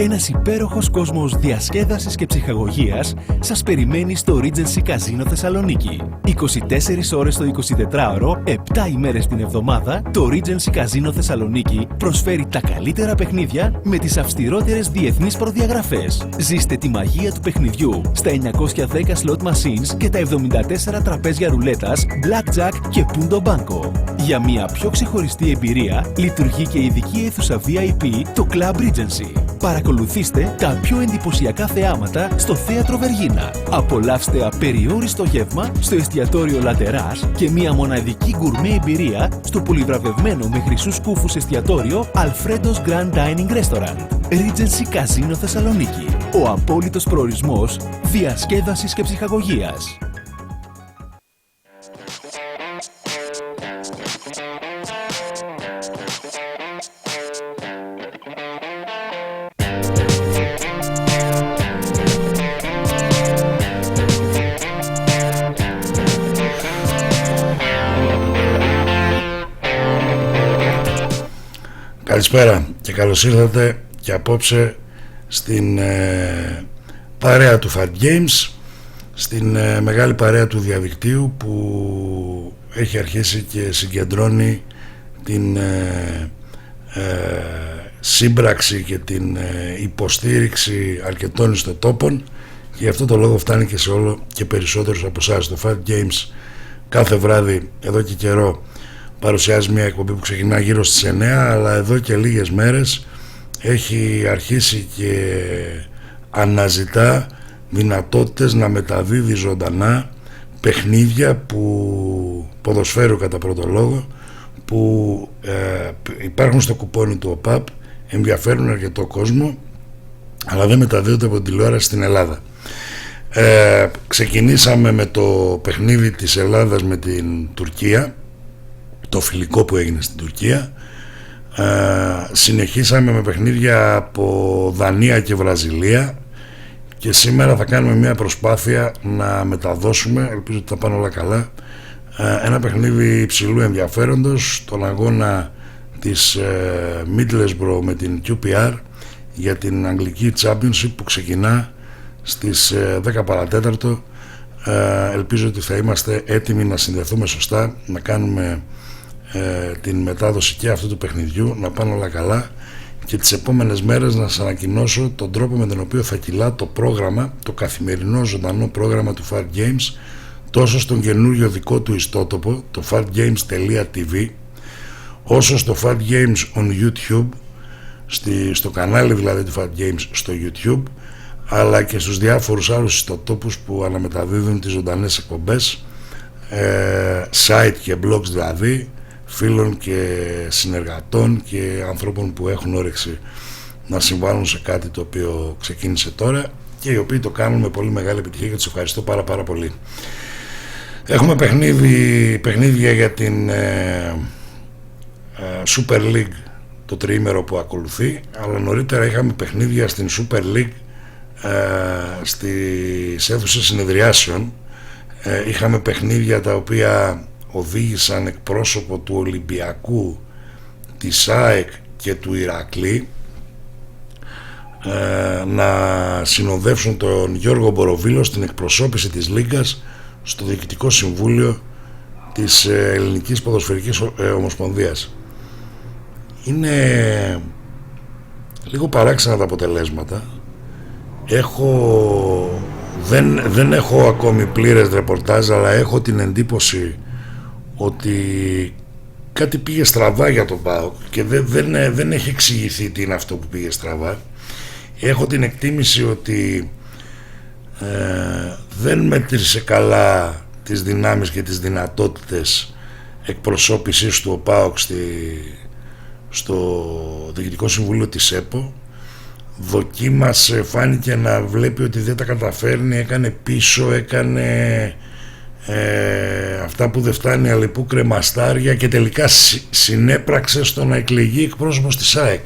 Ένας υπέροχος κόσμος διασκέδασης και ψυχαγωγίας σας περιμένει στο Regency Casino Θεσσαλονίκη. 24 ώρες το 24ωρο, 7 ημέρες την εβδομάδα, το Regency Casino Θεσσαλονίκη προσφέρει τα καλύτερα παιχνίδια με τις αυστηρότερες διεθνείς προδιαγραφές. Ζήστε τη μαγεία του παιχνιδιού στα 910 slot machines και τα 74 τραπέζια ρουλέτας, blackjack και punto banco. Για μια πιο ξεχωριστή εμπειρία, λειτουργεί και ειδική αίθουσα VIP, το Club Regency. Παρακολουθήστε τα πιο εντυπωσιακά θεάματα στο Θέατρο Βεργίνα. Απολαύστε απεριόριστο γεύμα στο εστιατόριο Λατεράς και μια μοναδική γκουρμέ εμπειρία στο πολυβραβευμένο με χρυσούς κούφους εστιατόριο Alfredo's Grand Dining Restaurant. Regency Casino Θεσσαλονίκη. Ο απόλυτος προορισμός διασκέδασης και ψυχαγωγίας. Καλησπέρα και καλώς ήρθατε και απόψε στην παρέα του FatGames, στην μεγάλη παρέα του διαδικτύου που έχει αρχίσει και συγκεντρώνει την σύμπραξη και την υποστήριξη αρκετών ιστοτόπων και γι' αυτό το λόγο φτάνει και σε όλο και περισσότερους από εσάς. Το FatGames κάθε βράδυ εδώ και καιρό παρουσιάζει μια εκπομπή που ξεκινά γύρω στις 9, αλλά εδώ και λίγες μέρες έχει αρχίσει και αναζητά δυνατότητες να μεταδίδει ζωντανά παιχνίδια που ποδοσφαίρου κατά πρώτο λόγο, που υπάρχουν στο κουπόνι του ΟΠΑΠ, ενδιαφέρουν αρκετό κόσμο, αλλά δεν μεταδίδονται από την τηλεόραση στην Ελλάδα. Ξεκινήσαμε με το παιχνίδι της Ελλάδας με την Τουρκία, το φιλικό που έγινε στην Τουρκία. Συνεχίσαμε με παιχνίδια από Δανία και Βραζιλία και σήμερα θα κάνουμε μια προσπάθεια να μεταδώσουμε, ελπίζω ότι θα πάνε όλα καλά, ένα παιχνίδι υψηλού ενδιαφέροντος, τον αγώνα της Middlesbrough με την QPR για την Αγγλική Championship που ξεκινά στις 10 παρατέταρτο. Ελπίζω ότι θα είμαστε έτοιμοι να συνδεθούμε σωστά, να κάνουμε την μετάδοση και αυτού του παιχνιδιού, να πάνε όλα καλά και τις επόμενες μέρες να σας ανακοινώσω τον τρόπο με τον οποίο θα κυλά το πρόγραμμα, το καθημερινό ζωντανό πρόγραμμα του FatGames, τόσο στον καινούριο δικό του ιστότοπο, το fatgames.tv, όσο στο FatGames on YouTube, στο κανάλι δηλαδή του FatGames στο YouTube, αλλά και στους διάφορους άλλους ιστοτόπους που αναμεταδίδουν τις ζωντανές εκπομπές, site και blogs δηλαδή, φίλων και συνεργατών και ανθρώπων που έχουν όρεξη να συμβάλλουν σε κάτι το οποίο ξεκίνησε τώρα και οι οποίοι το κάνουν με πολύ μεγάλη επιτυχία και τους ευχαριστώ πάρα πολύ. Έχουμε παιχνίδια για την Super League το τριήμερο που ακολουθεί, αλλά νωρίτερα είχαμε παιχνίδια στην Super League στις αίθουσες συνεδριάσεων. Είχαμε παιχνίδια τα οποία οδήγησαν εκπρόσωπο του Ολυμπιακού, της ΑΕΚ και του Ηρακλή να συνοδεύσουν τον Γιώργο Μποροβίλο στην εκπροσώπηση της Λίγκας στο Διοικητικό Συμβούλιο της Ελληνικής Ποδοσφαιρικής Ομοσπονδίας. Είναι λίγο παράξενα τα αποτελέσματα. Δεν έχω ακόμη πλήρες ρεπορτάζ, αλλά έχω την εντύπωση ότι κάτι πήγε στραβά για τον ΠΑΟΚ και δεν έχει εξηγηθεί τι είναι αυτό που πήγε στραβά. Έχω την εκτίμηση ότι δεν μέτρησε καλά τις δυνάμεις και τις δυνατότητες εκπροσώπησης του ΠΑΟΚ στο Διοικητικό Συμβούλιο της ΕΠΟ. Δοκίμασε, φάνηκε να βλέπει ότι δεν τα καταφέρνει, έκανε πίσω, έκανε αυτά που δεν φτάνει αλλεπού κρεμαστάρια και τελικά συνέπραξε στο να εκλεγεί εκπρόσωπος της ΑΕΚ.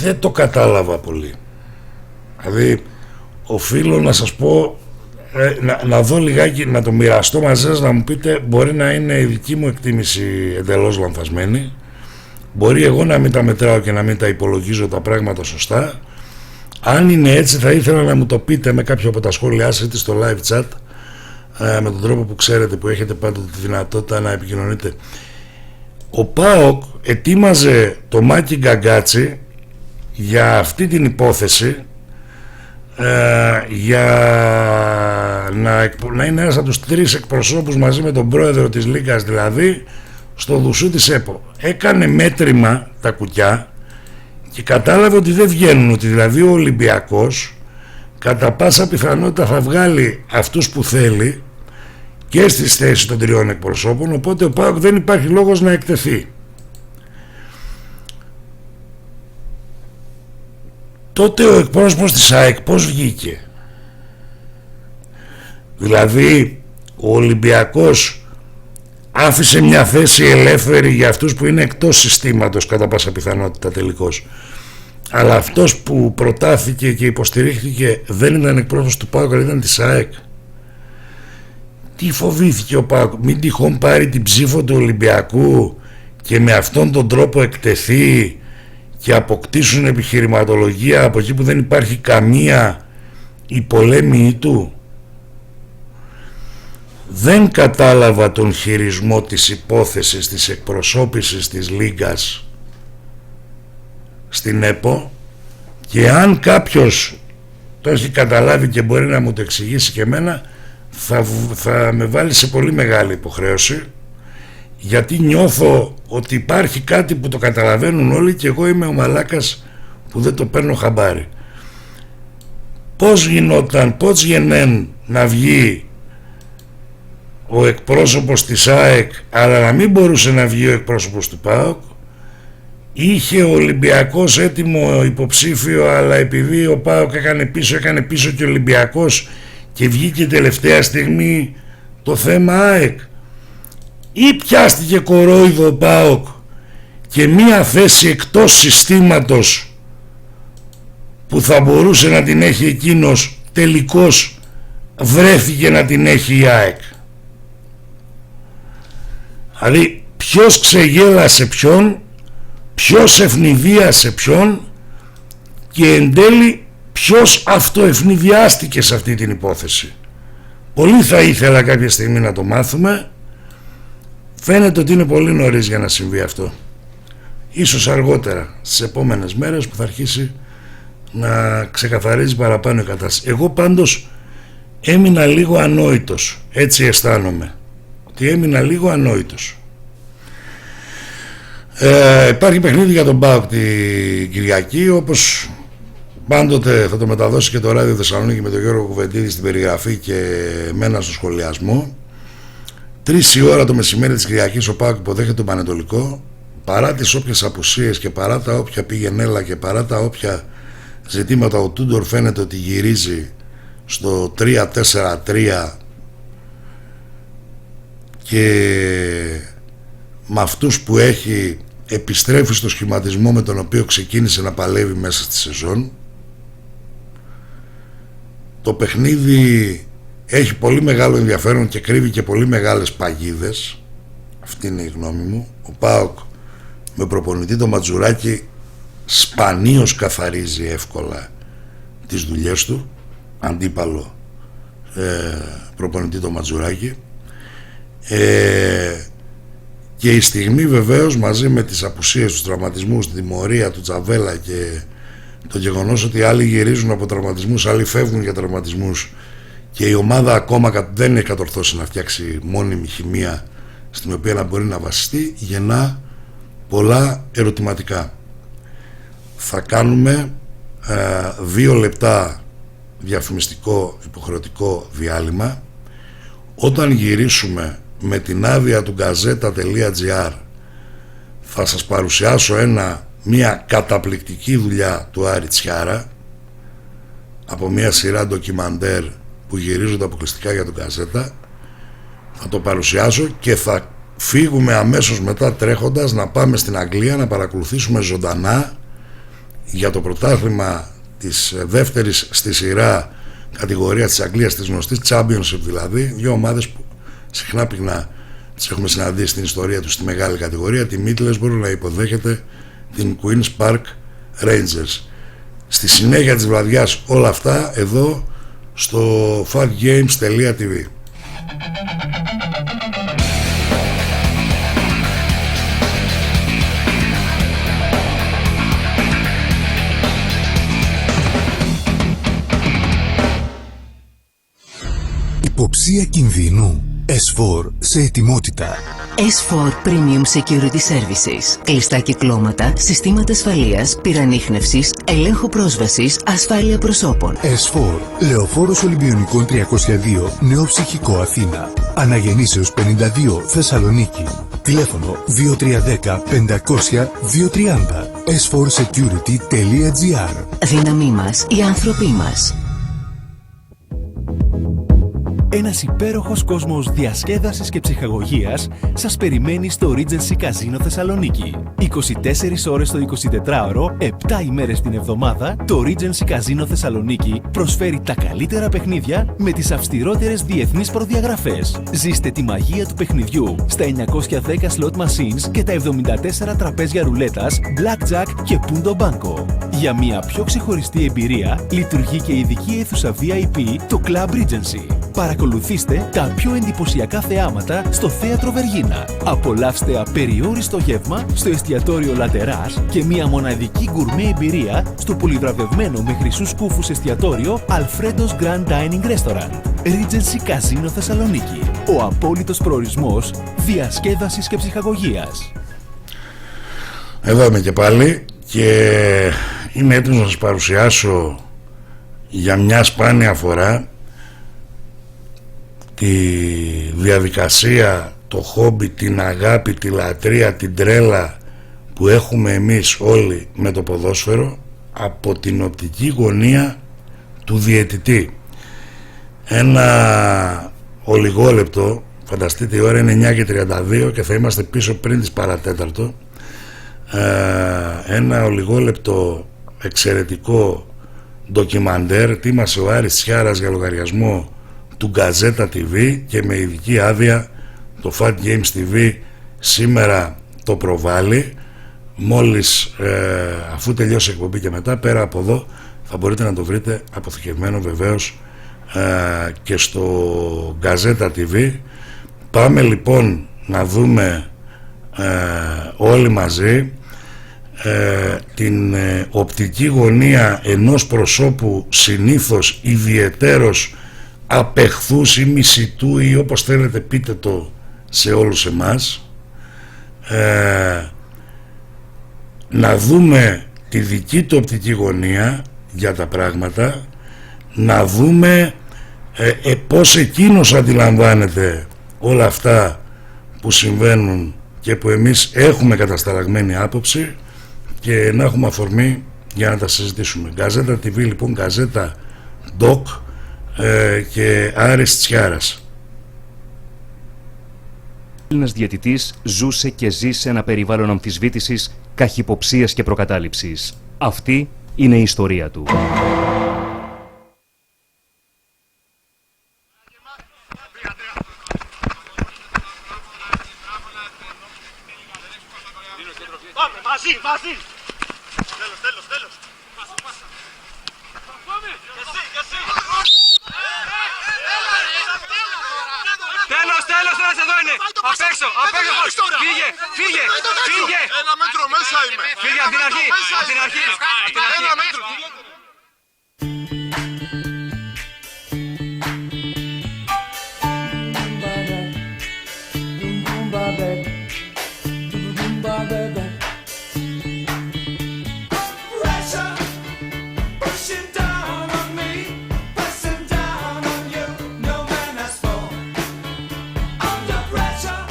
δεν το κατάλαβα πολύ. Δηλαδή οφείλω να σας πω, να δω λιγάκι, να το μοιραστώ μαζί σας, να μου πείτε, μπορεί να είναι η δική μου εκτίμηση εντελώς λανθασμένη, μπορεί εγώ να μην τα μετράω και να μην τα υπολογίζω τα πράγματα σωστά. Αν είναι έτσι, θα ήθελα να μου το πείτε με κάποιο από τα σχόλιά σας, είτε στο live chat, με τον τρόπο που ξέρετε, που έχετε πάντοτε τη δυνατότητα να επικοινωνείτε. Ο ΠΑΟΚ ετοίμαζε το Μάκη Γκαγκάτσι για αυτή την υπόθεση, για να είναι ένας από τους 3 εκπροσώπους μαζί με τον πρόεδρο της Λίγκας, δηλαδή στο δουσού της ΕΠΟ. Έκανε μέτρημα τα κουκιά και κατάλαβε ότι δεν βγαίνουν, ότι δηλαδή ο Ολυμπιακός κατά πάσα πιθανότητα θα βγάλει αυτούς που θέλει και στις θέσεις των 3 εκπροσώπων, οπότε ο ΠΑΟΚ δεν υπάρχει λόγος να εκτεθεί. Τότε ο εκπρόσωπος της ΑΕΚ πώς βγήκε? Δηλαδή ο Ολυμπιακός άφησε μια θέση ελεύθερη για αυτούς που είναι εκτός συστήματος κατά πάσα πιθανότητα τελικώς, αλλά αυτός που προτάθηκε και υποστηρίχθηκε δεν ήταν εκπρόσωπος του ΠΑΟΚ, αλλά ήταν της ΑΕΚ. Τι φοβήθηκε ο ΠΑΟΚ? Μην τυχόν πάρει την ψήφο του Ολυμπιακού και με αυτόν τον τρόπο εκτεθεί και αποκτήσουν επιχειρηματολογία από εκεί που δεν υπάρχει καμία υπολέμη του? Δεν κατάλαβα τον χειρισμό της υπόθεσης της εκπροσώπησης της Λίγκας στην ΕΠΟ, και αν κάποιος το έχει καταλάβει και μπορεί να μου το εξηγήσει και εμένα, θα με βάλει σε πολύ μεγάλη υποχρέωση, γιατί νιώθω ότι υπάρχει κάτι που το καταλαβαίνουν όλοι και εγώ είμαι ο μαλάκας που δεν το παίρνω χαμπάρι. Πώς γινόταν, πώς γεννέν να βγει ο εκπρόσωπος της ΑΕΚ αλλά να μην μπορούσε να βγει ο εκπρόσωπος του ΠΑΟΚ? Είχε ο Ολυμπιακός έτοιμο υποψήφιο, αλλά επειδή ο ΠΑΟΚ έκανε πίσω και ο Ολυμπιακός και βγήκε τελευταία στιγμή το θέμα ΑΕΚ? Ή πιάστηκε κορόιδο ο ΠΑΟΚ και μία θέση εκτός συστήματος που θα μπορούσε να την έχει εκείνος τελικώς βρέθηκε να την έχει η ΑΕΚ? Δηλαδή ποιος ξεγέλασε ποιον, ποιος ευνηδίασε ποιον και εν τέλει ποιος αυτοευνηδιάστηκε σε αυτή την υπόθεση? Πολύ θα ήθελα κάποια στιγμή να το μάθουμε. Φαίνεται ότι είναι πολύ νωρίς για να συμβεί αυτό. Ίσως αργότερα, στις επόμενες μέρες, που θα αρχίσει να ξεκαθαρίζει παραπάνω η κατάσταση. Εγώ πάντως έμεινα λίγο ανόητος, έτσι αισθάνομαι, ότι έμεινα λίγο ανόητος. Υπάρχει παιχνίδι για τον ΠΑΟΚ την Κυριακή, όπως πάντοτε θα το μεταδώσει και το ράδιο Θεσσαλονίκη με τον Γιώργο Κουβεντίδη στην περιγραφή και εμένα στο σχολιασμό. 3 η ώρα το μεσημέρι της Κυριακής ο ΠΑΟΚ υποδέχεται τον Πανετολικό. Παρά τις όποιες απουσίες και παρά τα όποια πήγαινέλα και παρά τα όποια ζητήματα, ο Τούντορ φαίνεται ότι γυρίζει στο 3-4-3 και με αυτούς που έχει επιστρέφει στο σχηματισμό με τον οποίο ξεκίνησε να παλεύει μέσα στη σεζόν. Το παιχνίδι έχει πολύ μεγάλο ενδιαφέρον και κρύβει και πολύ μεγάλες παγίδες. Αυτή είναι η γνώμη μου. Ο ΠΑΟΚ με προπονητή το Ματζουράκι σπανίως καθαρίζει εύκολα τις δουλειές του, αντίπαλο προπονητή το Ματζουράκι, και η στιγμή βεβαίως μαζί με τις απουσίες, τους τραυματισμούς, τη τιμωρία του Τζαβέλα και το γεγονός ότι άλλοι γυρίζουν από τραυματισμούς, άλλοι φεύγουν για τραυματισμούς και η ομάδα ακόμα δεν έχει κατορθώσει να φτιάξει μόνιμη χημεία στην οποία να μπορεί να βασιστεί, γεννά πολλά ερωτηματικά. Θα κάνουμε 2 λεπτά διαφημιστικό υποχρεωτικό διάλειμμα. Όταν γυρίσουμε με την άδεια του gazeta.gr θα σας παρουσιάσω μια καταπληκτική δουλειά του Άρη Τσιάρα από μια σειρά ντοκιμαντέρ που γυρίζονται αποκλειστικά για τον Gazeta. Θα το παρουσιάσω και θα φύγουμε αμέσως μετά τρέχοντας να πάμε στην Αγγλία να παρακολουθήσουμε ζωντανά για το πρωτάθλημα της δεύτερης στη σειρά κατηγορία της Αγγλίας, της γνωστής Championship δηλαδή, δύο ομάδες που συχνά πυκνά τις έχουμε συναντήσει στην ιστορία τους στη μεγάλη κατηγορία, τη Middlesbrough να υποδέχεται την Queen's Park Rangers. Στη συνέχεια της βραδιάς όλα αυτά εδώ στο FatGames.tv. Υποψία κινδύνου. S4 σε ετοιμότητα. S4 Premium Security Services. Κλειστά κυκλώματα, συστήματα ασφαλείας, πυρανίχνευσης, ελέγχου πρόσβασης, ασφάλεια προσώπων. S4 Λεωφόρος Ολυμπιονικών 302, Νέο Ψυχικό Αθήνα. Αναγεννήσεως 52, Θεσσαλονίκη. Τηλέφωνο 2310 500 230. s4security.gr. Δύναμή μας, οι άνθρωποι μας. Ένας υπέροχος κόσμος διασκέδασης και ψυχαγωγίας σας περιμένει στο Regency Casino Θεσσαλονίκη. 24 ώρες το 24ωρο, 7 ημέρες την εβδομάδα, το Regency Casino Θεσσαλονίκη προσφέρει τα καλύτερα παιχνίδια με τις αυστηρότερες διεθνείς προδιαγραφές. Ζήστε τη μαγεία του παιχνιδιού στα 910 slot machines και τα 74 τραπέζια ρουλέτας, blackjack και punto banco. Για μια πιο ξεχωριστή εμπειρία, λειτουργεί και ειδική αίθουσα VIP, το Club Regency. Παρακολουθήστε τα πιο εντυπωσιακά θεάματα στο Θέατρο Βεργίνα. Απολαύστε απεριόριστο γεύμα στο εστιατόριο Λατεράς και μια μοναδική γκουρμέ εμπειρία στο πολυβραβευμένο με χρυσούς κούφους εστιατόριο Alfredo's Grand Dining Restaurant. Regency Casino Θεσσαλονίκη. Ο απόλυτος προορισμός διασκέδασης και ψυχαγωγίας. Εδώ είμαι και πάλι και είμαι έτοιμος να σας παρουσιάσω για μια σπάνια φορά τη διαδικασία, το χόμπι, την αγάπη, τη λατρεία, την τρέλα που έχουμε εμείς όλοι με το ποδόσφαιρο από την οπτική γωνία του διαιτητή. Ένα ολιγόλεπτο, φανταστείτε η ώρα είναι 9:32 και θα είμαστε πίσω πριν τις παρατέταρτο. Ένα ολιγόλεπτο εξαιρετικό ντοκιμαντέρ, ετοίμασε ο Άρης Τσιάρας για λογαριασμό του Γκαζέτα TV και με ειδική άδεια το FatGames TV σήμερα το προβάλλει. Μόλις αφού τελειώσει η εκπομπή και μετά, πέρα από εδώ θα μπορείτε να το βρείτε αποθηκευμένο βεβαίως και στο Γκαζέτα TV. Πάμε λοιπόν να δούμε όλοι μαζί την οπτική γωνία ενός προσώπου συνήθως ιδιαιτέρως απεχθούς ή μισητού ή όπως θέλετε πείτε το σε όλους εμάς, να δούμε τη δική του οπτική γωνία για τα πράγματα, να δούμε πώς εκείνος αντιλαμβάνεται όλα αυτά που συμβαίνουν και που εμείς έχουμε κατασταλαγμένη άποψη και να έχουμε αφορμή για να τα συζητήσουμε. Γκαζέτα TV λοιπόν, Γκαζέτα Doc και Άρης Τσιάρας. Ο Έλληνας διαιτητής ζούσε και ζει σε ένα περιβάλλον αμφισβήτησης, καχυποψίας και προκατάληψης. Αυτή είναι η ιστορία του. Πάμε, μαζί! Τέλος! Τέλος, εδώ είναι! Απ' έξω! Φύγε! Ένα μέτρο μέσα είμαι! Φύγε απ' την αρχή! Ένα μέτρο!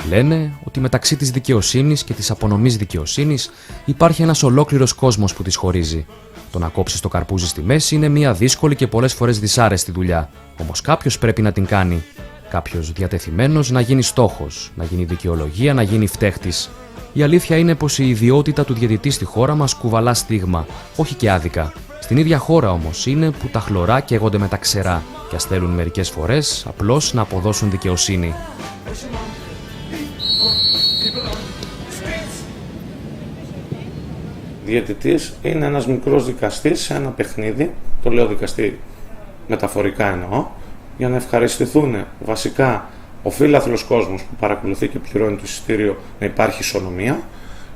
Λένε ότι μεταξύ της δικαιοσύνης και της απονομής δικαιοσύνης υπάρχει ένας ολόκληρος κόσμος που τις χωρίζει. Το να κόψεις το καρπούζι στη μέση είναι μια δύσκολη και πολλές φορές δυσάρεστη δουλειά. Όμως κάποιος πρέπει να την κάνει. κάποιος διατεθειμένος να γίνει στόχος, να γίνει δικαιολογία, να γίνει φταίχτης. Η αλήθεια είναι πως η ιδιότητα του διαιτητή στη χώρα μας κουβαλά στίγμα, όχι και άδικα. Στην ίδια χώρα όμως είναι που τα χλωρά καίγονται με τα ξερά και ας θέλουν μερικές φορές απλώς να αποδώσουν δικαιοσύνη. Διαιτητής είναι ένας μικρός δικαστής σε ένα παιχνίδι, το λέω δικαστή μεταφορικά εννοώ, για να ευχαριστηθούν βασικά ο φίλαθλος κόσμος που παρακολουθεί και πληρώνει το εισιτήριο, να υπάρχει ισονομία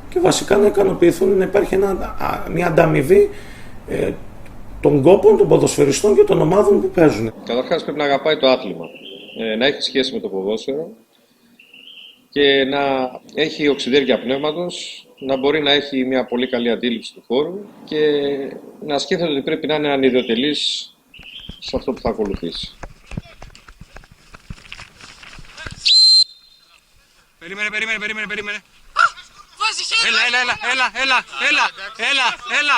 και βασικά να ικανοποιηθούν, να υπάρχει μια ανταμοιβή των κόπων, των ποδοσφαιριστών και των ομάδων που παίζουν. Καταρχάς πρέπει να αγαπάει το άθλημα, να έχει σχέση με το ποδόσφαιρο και να έχει οξυδέρκεια πνεύματος, να μπορεί να έχει μια πολύ καλή αντίληψη του χώρου και να σκέφτεται ότι πρέπει να είναι ανιδιοτελής σε αυτό που θα ακολουθήσει. Περίμενε. Έλα.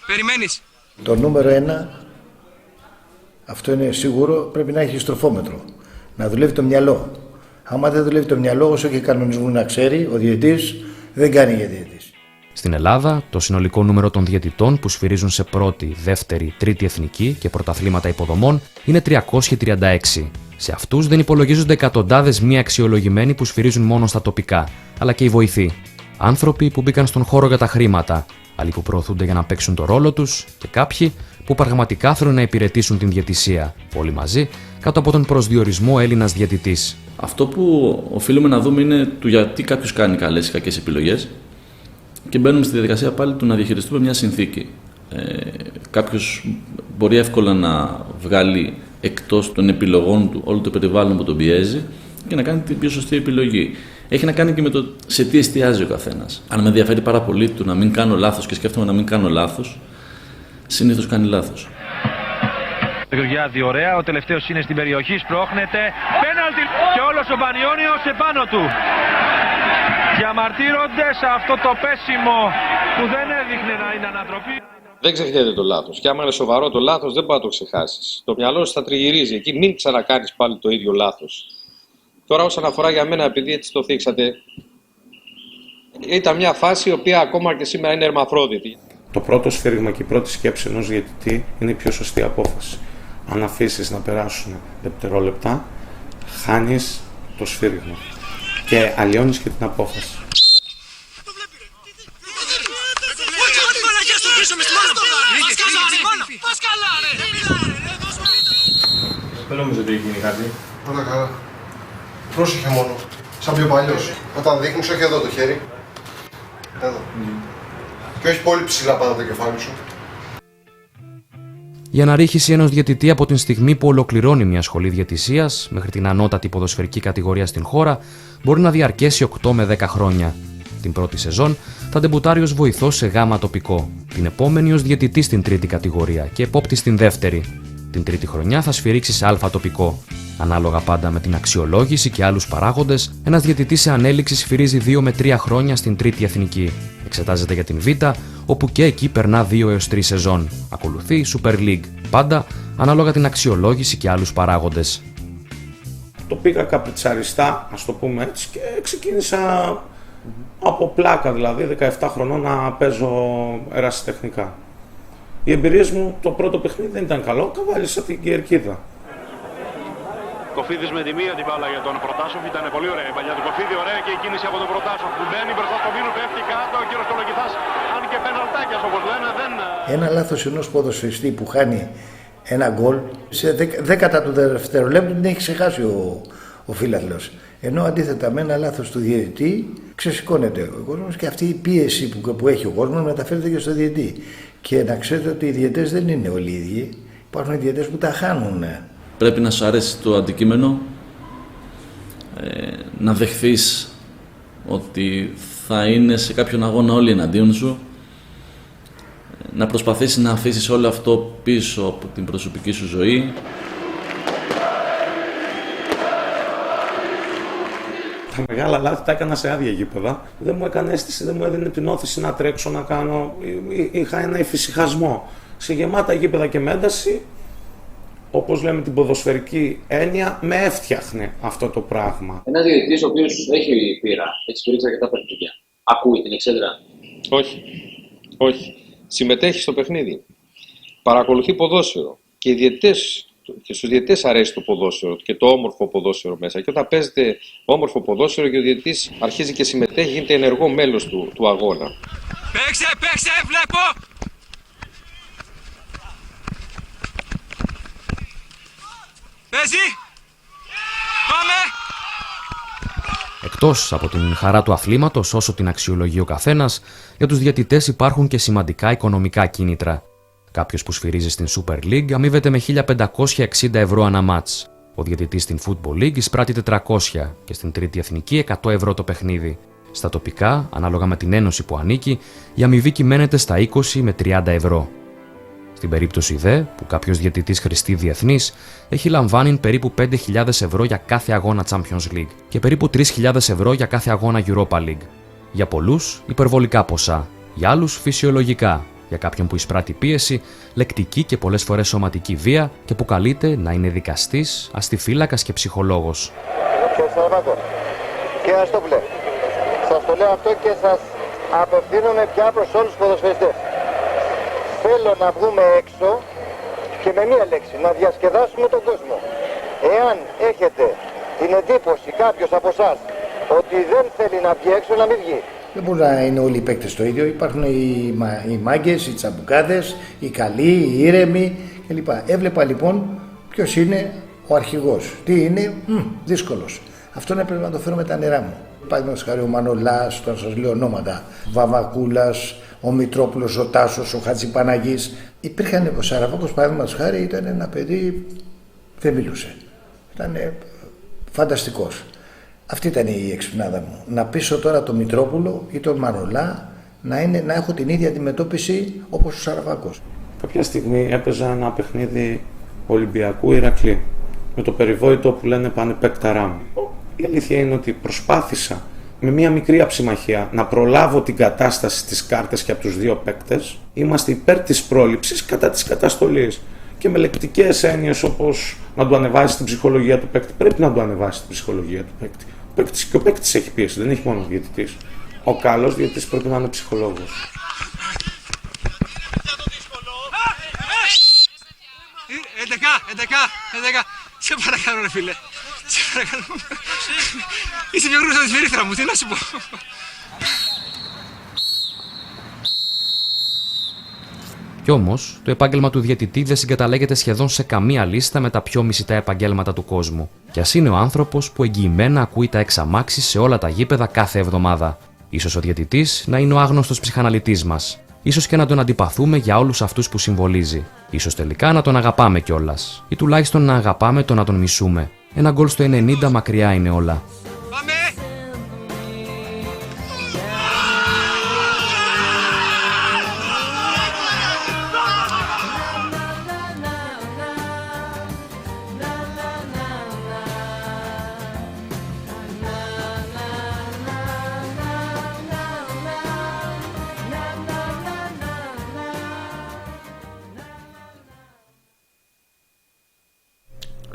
Περιμένεις. Το νούμερο 1, αυτό είναι σίγουρο, πρέπει να έχει στροφόμετρο. Να δουλεύει το μυαλό. Άμα δεν δουλεύει το μυαλό, όσο και κανονισμού να ξέρει, ο διαιτητής δεν κάνει για διαιτητής. Στην Ελλάδα, το συνολικό νούμερο των διαιτητών που σφυρίζουν σε πρώτη, δεύτερη, τρίτη εθνική και πρωταθλήματα υποδομών είναι 336. Σε αυτούς δεν υπολογίζονται εκατοντάδες μη αξιολογημένοι που σφυρίζουν μόνο στα τοπικά, αλλά και οι βοηθοί. Άνθρωποι που μπήκαν στον χώρο για τα χρήματα, άλλοι που προωθούνται για να παίξουν το ρόλο τους και κάποιοι που πραγματικά θέλουν να υπηρετήσουν την διαιτησία, όλοι μαζί κάτω από τον προσδιορισμό Έλληνας διαιτητής. Αυτό που οφείλουμε να δούμε είναι του γιατί κάποιος κάνει καλές ή κακές επιλογές και μπαίνουμε στη διαδικασία πάλι του να διαχειριστούμε μια συνθήκη. Κάποιος μπορεί εύκολα να βγάλει εκτός των επιλογών του όλο το περιβάλλον που τον πιέζει και να κάνει την πιο σωστή επιλογή. Έχει να κάνει και με το σε τι εστιάζει ο καθένας. Αν με ενδιαφέρει πάρα πολύ του να μην κάνω λάθος και σκέφτομαι να μην κάνω λάθος, συνήθως κάνει λάθος. Γεωργιάδη, ωραία. Ο τελευταίος είναι στην περιοχή, σπρώχνεται. Πέναλτι και όλος ο Πανιώνιος επάνω του. Διαμαρτύρονται σε αυτό το πέσιμο που δεν έδειχνε να είναι ανατροπή. Δεν ξεχνιέται το λάθος. Και άμα είναι σοβαρό το λάθος, δεν μπορεί να το ξεχάσεις. Το μυαλό σου θα τριγυρίζει εκεί, μην ξανακάνεις πάλι το ίδιο λάθος. Τώρα, όσον αφορά για μένα, επειδή έτσι το θίξατε, ήταν μια φάση η οποία ακόμα και σήμερα είναι ερμαφρόδιτη. Το πρώτο σφύριγμα και η πρώτη σκέψη ενός διαιτητή είναι η πιο σωστή απόφαση. Αν αφήσεις να περάσουν δευτερόλεπτα, χάνεις το σφύριγμα και αλλοιώνεις και την απόφαση. Δεν νομίζω ότι έχει γίνει κάτι. Όλα καλά. Πρόσεχε μόνο. Σαν πιο παλιός. Όταν δείχνεις, όχι εδώ το χέρι. Εδώ. Και όχι πολύ ψηλά πάνω το κεφάλι σου. Η αναρρίχηση ενός διαιτητή από την στιγμή που ολοκληρώνει μια σχολή διαιτησίας μέχρι την ανώτατη ποδοσφαιρική κατηγορία στην χώρα μπορεί να διαρκέσει 8 με 10 χρόνια. Την πρώτη σεζόν θα ντεμπουτάρει ως βοηθός σε γάμα τοπικό, την επόμενη ως διαιτητής στην τρίτη κατηγορία και επόπτης στην δεύτερη. Την τρίτη χρονιά θα σφυρίξει σε α τοπικό. Ανάλογα πάντα με την αξιολόγηση και άλλους παράγοντες, ένας διαιτητής σε ανέλυξη σφυρίζει 2 με 3 χρόνια στην τρίτη εθνική. Εξετάζεται για την Β, όπου και εκεί περνά 2 έως 3 σεζόν. Ακολουθεί η Super League. Πάντα ανάλογα την αξιολόγηση και άλλους παράγοντες. Το πήγα καπριτσαριστά, ας το πούμε έτσι, και ξεκίνησα από πλάκα, δηλαδή 17 χρονών να παίζω ερασιτεχνικά. Οι εμπειρίες μου, το πρώτο παιχνίδι δεν ήταν καλό, καβάλισα την κερκίδα. Κοφίδης με τη μία την μπάλα για τον Προτάσοφ, ήταν πολύ ωραία η παλιά του Κοφίδη, ωραία και η κίνηση από τον Προτάσοφ που μπαίνει μπροστά στο μήνου, πέφτει κάτω, ο κύριος Κολογιθάς, αν και πεναλτάκιας όπως λένε, δεν... Ένα λάθος ενός ποδοσφαιριστή που χάνει ένα γκολ, σε δέκατα του δευτερολέπτου την έχει ξεχάσει ο φίλαθλος. Ενώ αντίθετα με ένα λάθος του διαιτητή ξεσηκώνεται ο κόσμος και αυτή η πίεση που έχει ο κόσμος μεταφέρεται και στο διαιτητή. Και να ξέρετε ότι οι διαιτητές δεν είναι όλοι οι ίδιοι, υπάρχουν διαιτητές που τα χάνουν. Πρέπει να σου αρέσει το αντικείμενο, να δεχθείς ότι θα είναι σε κάποιον αγώνα όλοι εναντίον σου, να προσπαθήσεις να αφήσεις όλο αυτό πίσω από την προσωπική σου ζωή. Τα μεγάλα λάθη τα έκανα σε άδεια γήπεδα. Δεν μου έκανε αίσθηση, δεν μου έδινε την όθηση να τρέξω, να κάνω. Είχα ένα εφησυχασμό. Σε γεμάτα γήπεδα και με ένταση, όπως λέμε την ποδοσφαιρική έννοια, με έφτιαχνε αυτό το πράγμα. Ένας διαιτητής ο οποίος έχει πείρα, έχει σπηρίξει αρκετά παιχνίδια, ακούει την εξέδρα? Όχι. Συμμετέχει στο παιχνίδι. Παρακολουθεί ποδόσφαιρο. Και στους διαιτητές αρέσει το ποδόσφαιρο και το όμορφο ποδόσφαιρο μέσα. Και όταν παίζεται όμορφο ποδόσφαιρο και ο διαιτητής αρχίζει και συμμετέχει, γίνεται ενεργό μέλος του αγώνα. Παίξε, βλέπω! Παίζει! Πάμε! Εκτός από την χαρά του αθλήματος, όσο την αξιολογεί ο καθένας, για τους διαιτητές υπάρχουν και σημαντικά οικονομικά κίνητρα. Κάποιος που σφυρίζει στην Super League αμείβεται με 1.560 ευρώ ανά μάτς. Ο διαιτητής στην Football League εισπράττει 400 και στην τρίτη εθνική 100 ευρώ το παιχνίδι. Στα τοπικά, ανάλογα με την ένωση που ανήκει, η αμοιβή κυμαίνεται στα 20 με 30 ευρώ. Στην περίπτωση δε, που κάποιος διαιτητής χρηστεί διεθνής, έχει λαμβάνει περίπου 5.000 ευρώ για κάθε αγώνα Champions League και περίπου 3.000 ευρώ για κάθε αγώνα Europa League. Για πολλούς, υπερβολικά ποσά. Για άλλους, φυσιολογικά. Για κάποιον που εισπράττει πίεση, λεκτική και πολλές φορές σωματική βία και που καλείται να είναι δικαστής, αστιφύλακας και ψυχολόγος. Και ας το βλέπω. Σας το λέω αυτό και σας απευθύνομαι πια προς όλους τους ποδοσφαιριστές. Θέλω να βγούμε έξω και με μία λέξη, να διασκεδάσουμε τον κόσμο. Εάν έχετε την εντύπωση κάποιος από εσάς ότι δεν θέλει να βγει έξω, να μην βγει. Δεν μπορεί να είναι όλοι οι παίκτες το ίδιο. Υπάρχουν οι μάγκες, οι τσαμπουκάδες, οι καλοί, οι ήρεμοι κλπ. Έβλεπα λοιπόν ποιος είναι ο αρχηγός. Τι είναι, δύσκολος. Αυτό έπρεπε να το φέρω με τα νερά μου. Παραδείγματος χάρη ο Μανολάς, τώρα σας λέω ονόματα, Βαβακούλας, ο Μητρόπουλος, ο Τάσος, ο Χατζηπαναγής. Υπήρχαν, ο Σαραβάκος παραδείγματος χάρη ήταν ένα παιδί, δεν μιλούσε. Ήταν φανταστικός. Αυτή ήταν η εξυπνάδα μου. Να πείσω τώρα τον Μητρόπουλο ή τον Μανολά να έχω την ίδια αντιμετώπιση όπως ο Σαραβάκος. Κάποια στιγμή έπαιζα ένα παιχνίδι Ολυμπιακού Ηρακλή με το περιβόητο που λένε πάνε παίκταρά μου. Η αλήθεια είναι ότι προσπάθησα με μια μικρή αψημαχία να προλάβω την κατάσταση στις κάρτες και από τους δύο παίκτες. Είμαστε υπέρ της πρόληψης κατά της καταστολής. Και με λεκτικές έννοιες όπως να του ανεβάσει την ψυχολογία του παίκτη. Πρέπει να του ανεβάσει την ψυχολογία του παίκτη. Και ο παίκτης έχει πίεση, δεν έχει μόνο ο διαιτητής. Ο καλός διαιτητής πρέπει να είναι ψυχολόγος. 11. Σε παρακαλώ ρε φίλε. Σε παρακαλώ. Είσαι πιο γρήγορος από τη σφυρίχτρα μου, τι να σου πω. Κι όμως, το επάγγελμα του διαιτητή δεν συγκαταλέγεται σχεδόν σε καμία λίστα με τα πιο μισητά επαγγέλματα του κόσμου. Κι ας είναι ο άνθρωπος που εγγυημένα ακούει τα εξαμάξεις σε όλα τα γήπεδα κάθε εβδομάδα. Ίσως ο διαιτητής να είναι ο άγνωστος ψυχαναλυτής μας. Ίσως και να τον αντιπαθούμε για όλους αυτούς που συμβολίζει. Ίσως τελικά να τον αγαπάμε κιόλας. Ή τουλάχιστον να αγαπάμε το να τον μισούμε. Ένα γκολ στο 90 μακριά είναι όλα.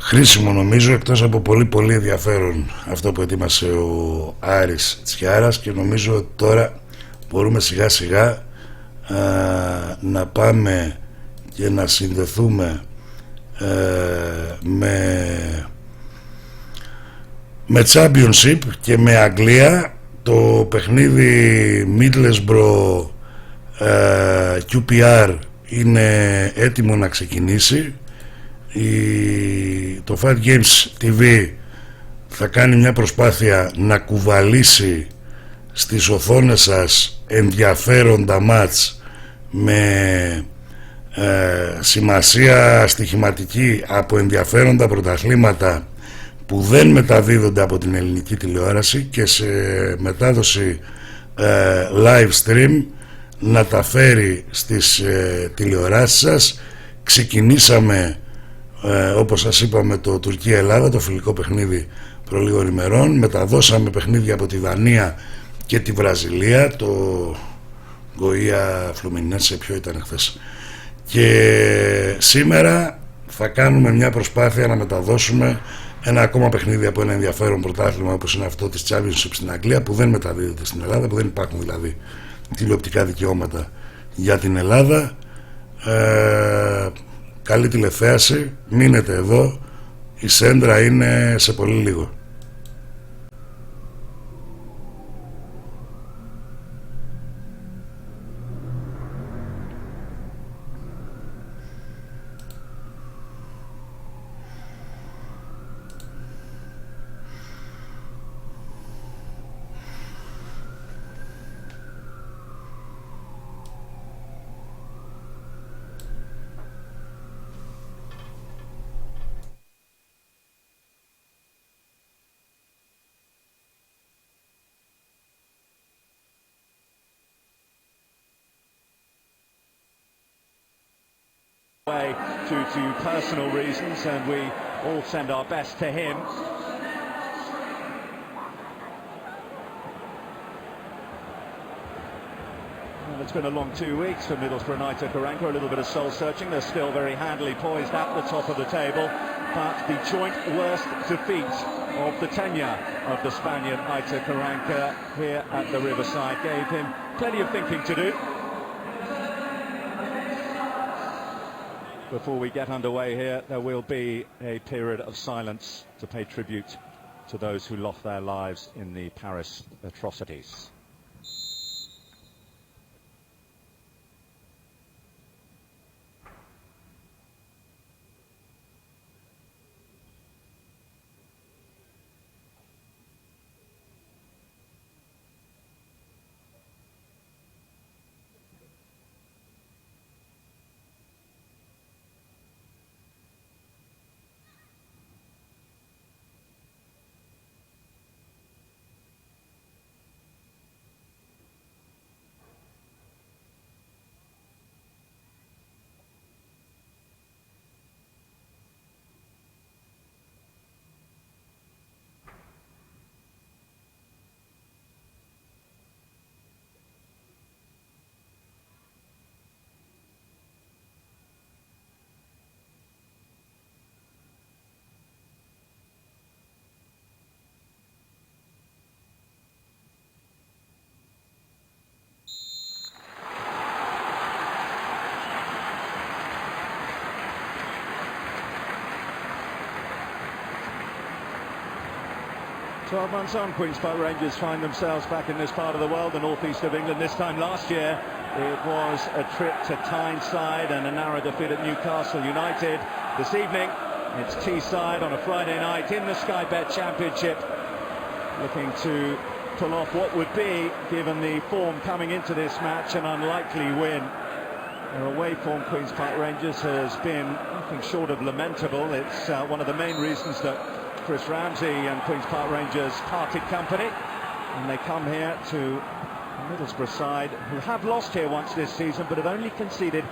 Χρήσιμο νομίζω, εκτός από πολύ πολύ ενδιαφέρον αυτό που ετοίμασε ο Άρης Τσιάρας, και νομίζω ότι τώρα μπορούμε σιγά σιγά να πάμε και να συνδεθούμε με Championship και με Αγγλία. Το παιχνίδι Middlesbrough QPR είναι έτοιμο να ξεκινήσει. Το FatGames TV θα κάνει μια προσπάθεια να κουβαλήσει στις οθόνες σας ενδιαφέροντα μάτς με σημασία στοιχηματική από ενδιαφέροντα πρωταθλήματα που δεν μεταδίδονται από την ελληνική τηλεόραση, και σε μετάδοση live stream να τα φέρει στις τηλεοράσεις σας. Ξεκινήσαμε όπως σας είπαμε το Τουρκία-Ελλάδα, το φιλικό παιχνίδι προ λίγων ημερών. Μεταδώσαμε παιχνίδια από τη Δανία και τη Βραζιλία, το Γκοΐα Φλουμινένσε, ποιο ήταν χθες. Και σήμερα θα κάνουμε μια προσπάθεια να μεταδώσουμε ένα ακόμα παιχνίδι από ένα ενδιαφέρον πρωτάθλημα όπως είναι αυτό της Championship στην Αγγλία, που δεν μεταδίδεται στην Ελλάδα, που δεν υπάρχουν δηλαδή τηλεοπτικά δικαιώματα για την Ελλάδα. Καλή τηλεθέαση, μείνετε εδώ, η σέντρα είναι σε πολύ λίγο. Due to personal reasons, and we all send our best to him. Well, it's been a long 2 weeks for Middlesbrough Knights Karanka, a little bit of soul searching. They're still very handily poised at the top of the table, but the joint worst defeat of the tenure of the Spaniard Aita Karanka here at the Riverside gave him plenty of thinking to do. Before we get underway here, there will be a period of silence to pay tribute to those who lost their lives in the Paris atrocities. Twelve months on, Queen's Park Rangers find themselves back in this part of the world, the northeast of England. This time last year, it was a trip to Tyneside and a narrow defeat at Newcastle United. This evening, it's Teesside on a Friday night in the Sky Bet Championship, looking to pull off what would be, given the form coming into this match, an unlikely win. Their away form, Queen's Park Rangers, has been nothing short of lamentable. It's one of the main reasons that Chris Ramsey and Queen's Park Rangers parted company, and they come here to a Middlesbrough side who have lost here once this season but have only conceded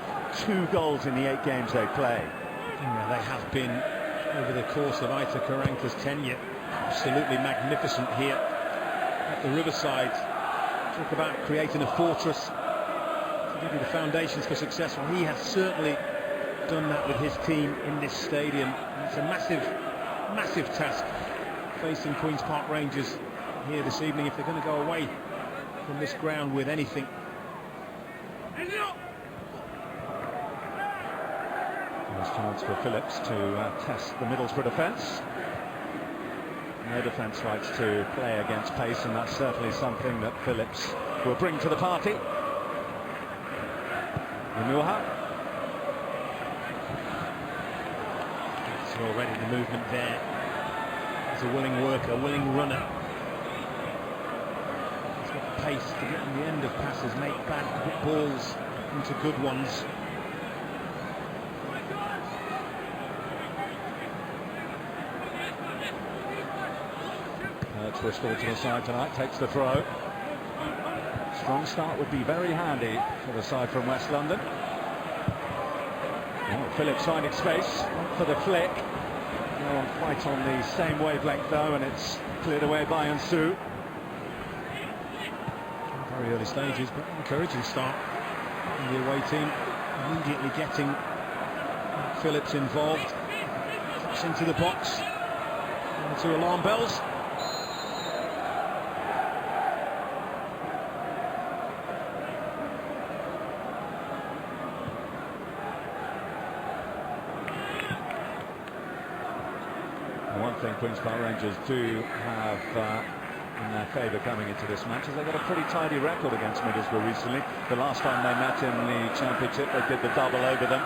2 goals in the 8 games they play. Yeah, they have been, over the course of Aita Karanka's tenure, absolutely magnificent here at the Riverside. Talk about creating a fortress to give you the foundations for success. Well, he has certainly done that with his team in this stadium. It's a massive task facing Queen's Park Rangers here this evening if they're going to go away from this ground with anything. There's chance for Phillips to test the Middlesbrough defence. Their defence likes to play against pace, and that's certainly something that Phillips will bring to the party. Inuha. Already the movement there. He's a willing worker, a willing runner. He's got the pace to get in the end of passes, make bad balls into good ones. Restored to the side tonight, takes the throw. Strong start would be very handy for the side from West London. Oh, Phillips finding space for the flick. No one quite on the same wavelength though, and it's cleared away by Ansu. Very early stages, but encouraging start. And the away team immediately getting Phillips involved. Drops into the box. Two alarm bells. One thing Queen's Park Rangers do have in their favour coming into this match is they've got a pretty tidy record against Middlesbrough recently. The last time they met in the Championship, they did the double over them.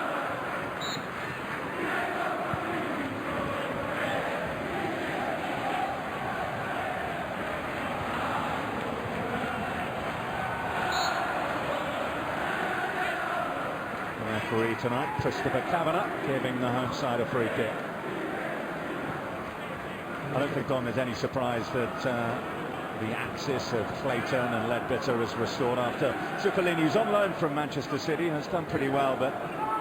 The referee tonight, Christopher Kavanagh, giving the home side a free kick. I don't think, Don, there's any surprise that the axis of Clayton and Ledbetter is restored after Zuccolini, who's on loan from Manchester City, has done pretty well, but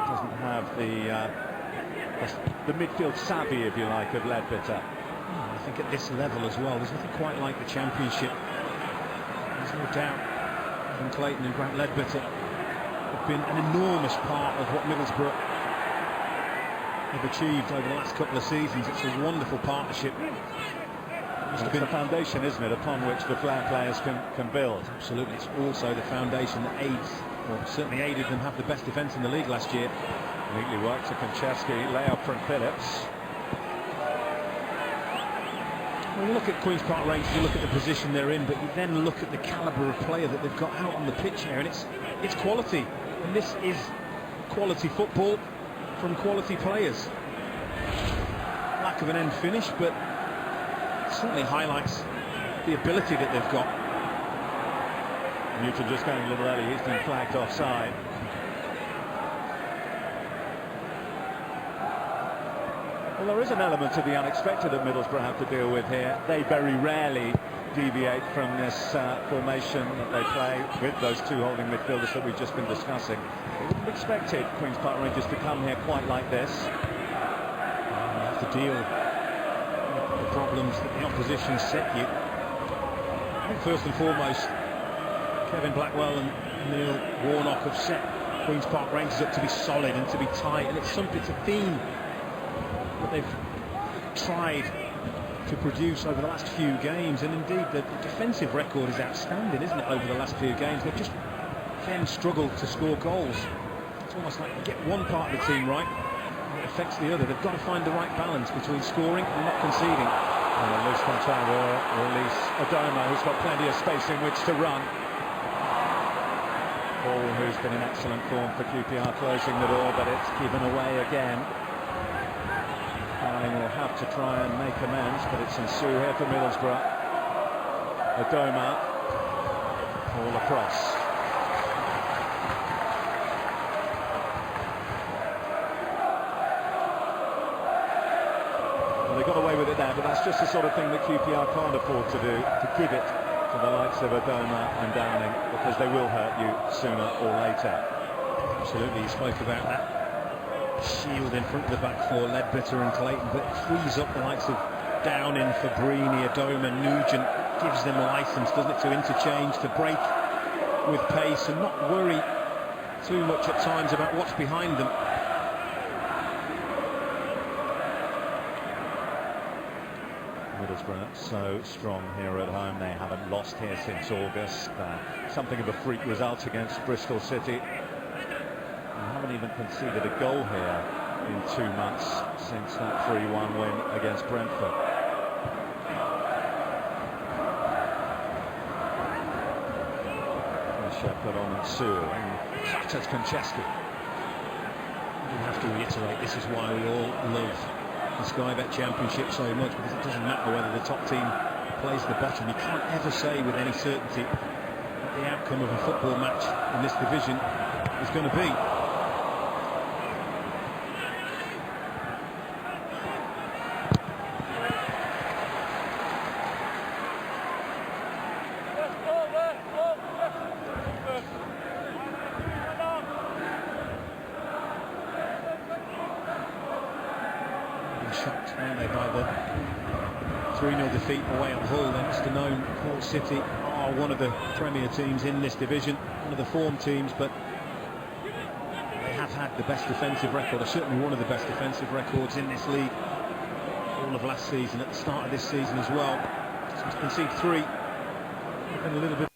doesn't have the midfield savvy, if you like, of Ledbetter. I think at this level as well, there's nothing quite like the Championship. There's no doubt Adam Clayton and Grant Ledbetter have been an enormous part of what Middlesbrough have achieved over the last couple of seasons. It's a wonderful partnership. It's the foundation, isn't it, upon which the Flair players can build. Absolutely. It's also the foundation that certainly aided them have the best defence in the league last year. Neatly worked to Konchesky, lay-up from Phillips. When you look at Queen's Park Rangers, you look at the position they're in, but you then look at the calibre of player that they've got out on the pitch here, and it's quality. And this is quality football from quality players. Lack of an end finish, but it certainly highlights the ability that they've got. Newton just going a little early, he's been flagged offside. Well, there is an element of the unexpected that Middlesbrough have to deal with here. They very rarely deviate from this formation that they play with those two holding midfielders that we've just been discussing. We wouldn't have expected Queen's Park Rangers to come here quite like this. You have to deal with the problems that the opposition set you. I think first and foremost, Kevin Blackwell and Neil Warnock have set Queen's Park Rangers up to be solid and to be tight, and it's a theme that they've tried to produce over the last few games, and indeed the defensive record is outstanding, isn't it, over the last few games? They've just then struggled to score goals. It's almost like you get one part of the team right and it affects the other. They've got to find the right balance between scoring and not conceding. And a loose control will release Adoma, who's got plenty of space in which to run. Paul, who's been in excellent form for QPR, closing the door, but it's given away again. Will have to try and make amends, but it's Ensue here for Middlesbrough. Adoma, all across. Well, they got away with it there, but that's just the sort of thing that QPR can't afford to do, to give it to the likes of Adoma and Downing, because they will hurt you sooner or later. Absolutely, you spoke about that shield in front of the back four, Ledbetter and Clayton, but it frees up the likes of Downing, Fabrini, Adoma, Nugent, gives them licence, doesn't it, to interchange, to break with pace and not worry too much at times about what's behind them. Middlesbrough so strong here at home. They haven't lost here since August. Something of a freak result against Bristol City. Haven't even conceded a goal here in 2 months since that 3-1 win against Brentford. Shepherd on Ensue and Shatters Konchesky. We have to reiterate, this is why we all love the Sky Bet Championship so much, because it doesn't matter whether the top team plays the bottom. You can't ever say with any certainty what the outcome of a football match in this division is going to be. Shocked, aren't they, by the 3-0 defeat away at Hull. Then it's known Hull City are one of the premier teams in this division, one of the form teams, but they have had the best defensive record, or certainly one of the best defensive records in this league whole of last season, at the start of this season as well. Just conceded 3 and a little bit.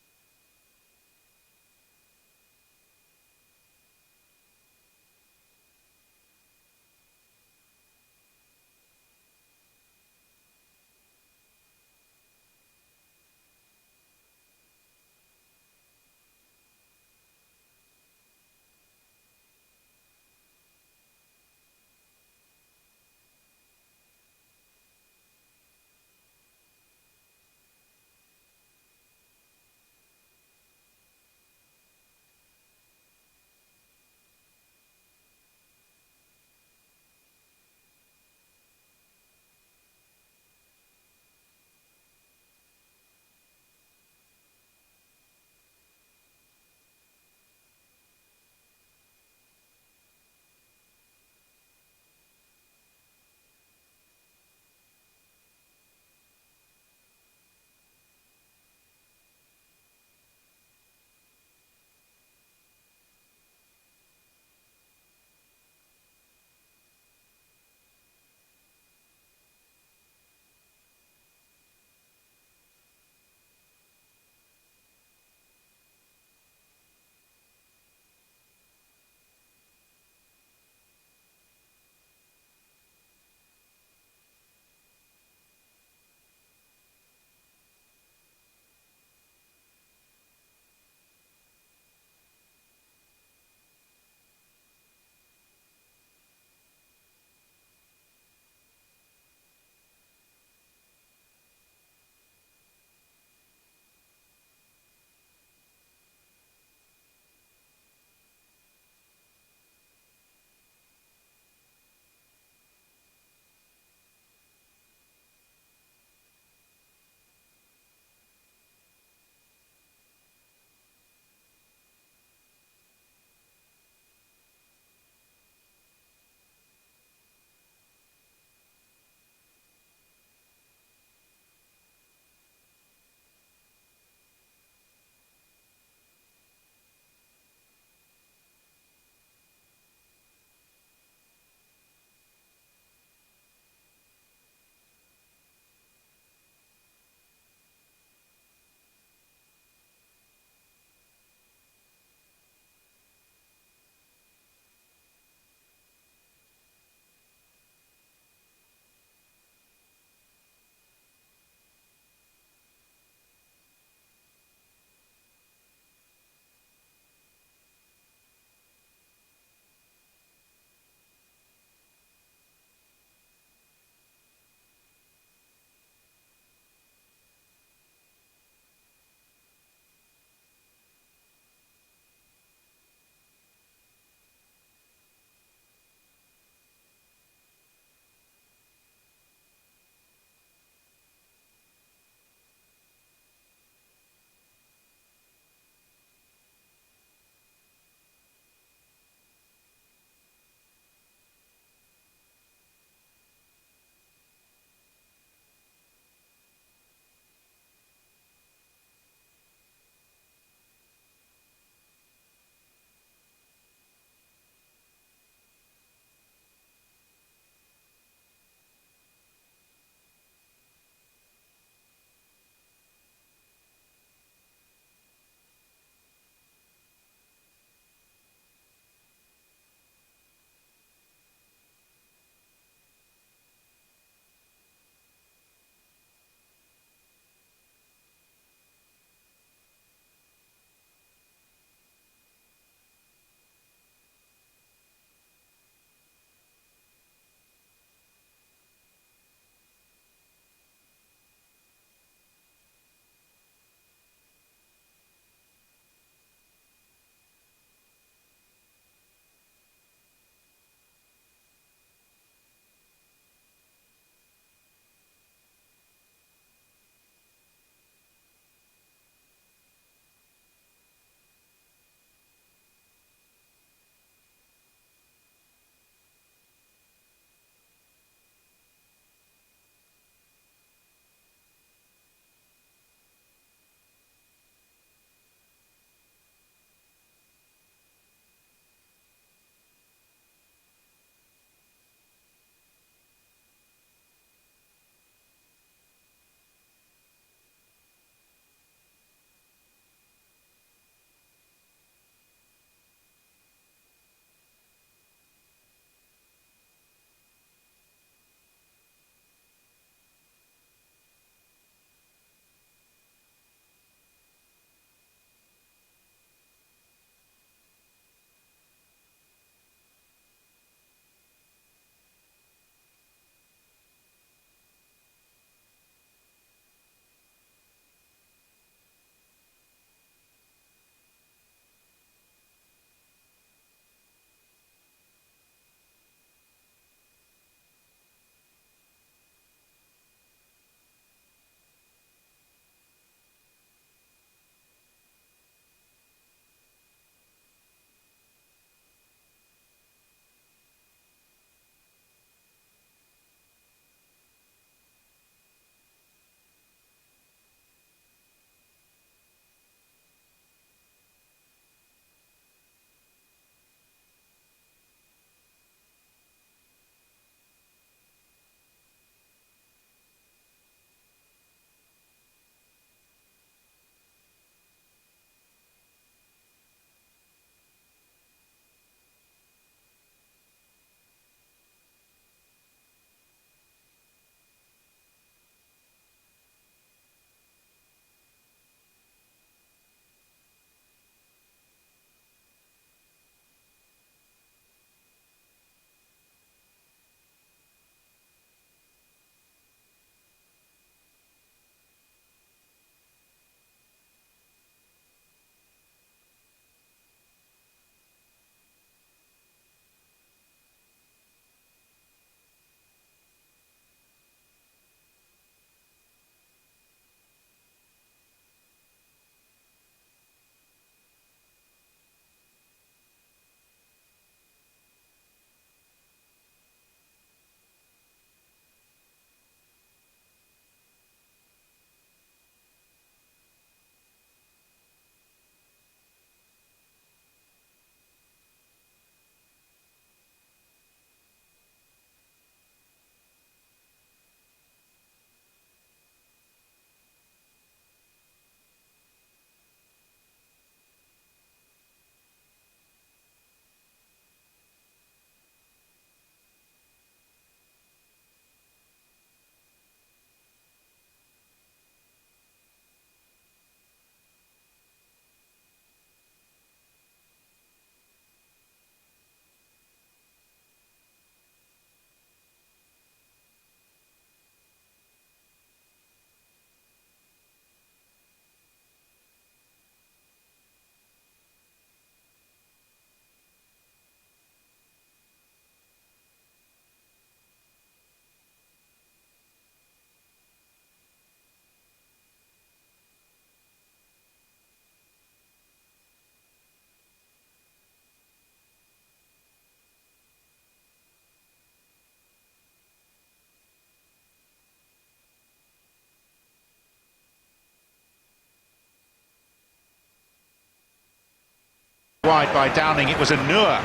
Wide by Downing, it was a Noor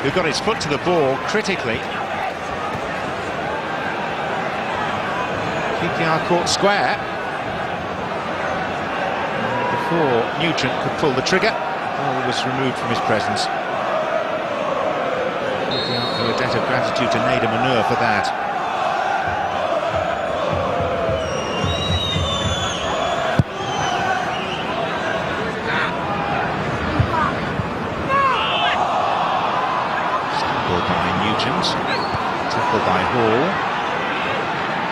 who got his foot to the ball critically. QPR caught square before Nugent could pull the trigger. The ball was removed from his presence. QPR owe a debt of gratitude to Nader Manur for that. Tackle by Hall.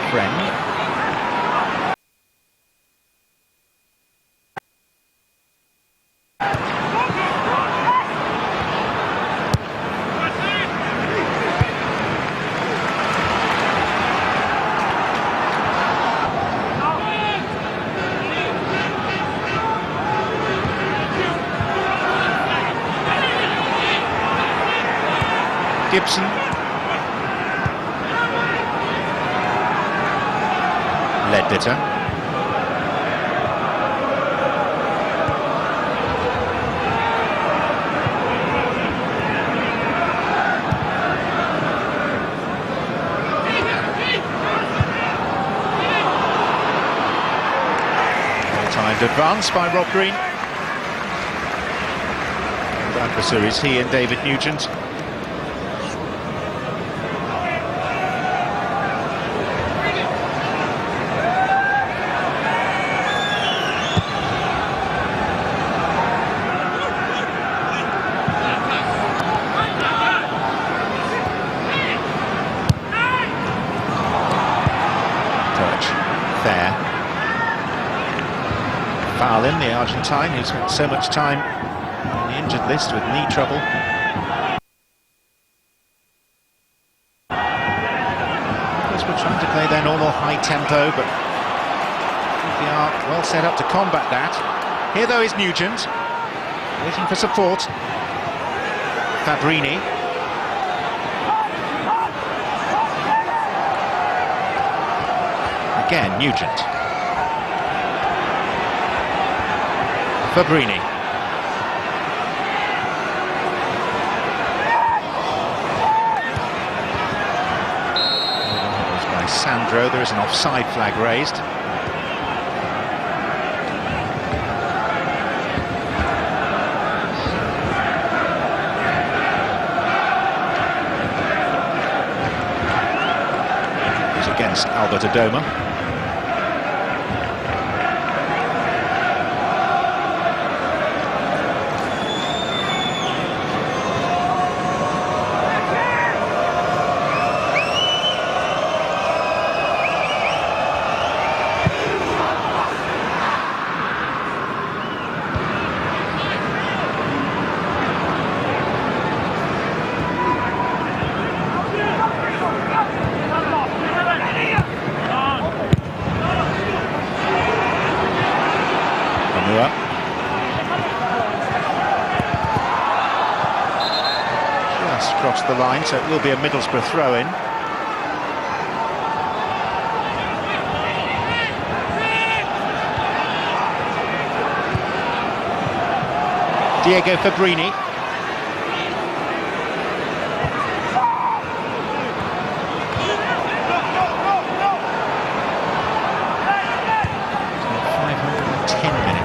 Friend. Gibson. Ledbetter. Well-timed advance by Rob Green. And adversaries he and David Nugent. Him, the Argentine, who's had so much time on the injured list with knee trouble. Because we're trying to play their normal high tempo, but they are well set up to combat that. Here though is Nugent, waiting for support. Fabrini. Again, Nugent. Fabrini. By Sandro, there is an offside flag raised. It's against Albert Adoma. Just crossed the line, so it will be a Middlesbrough throw-in. Diego Fabrini.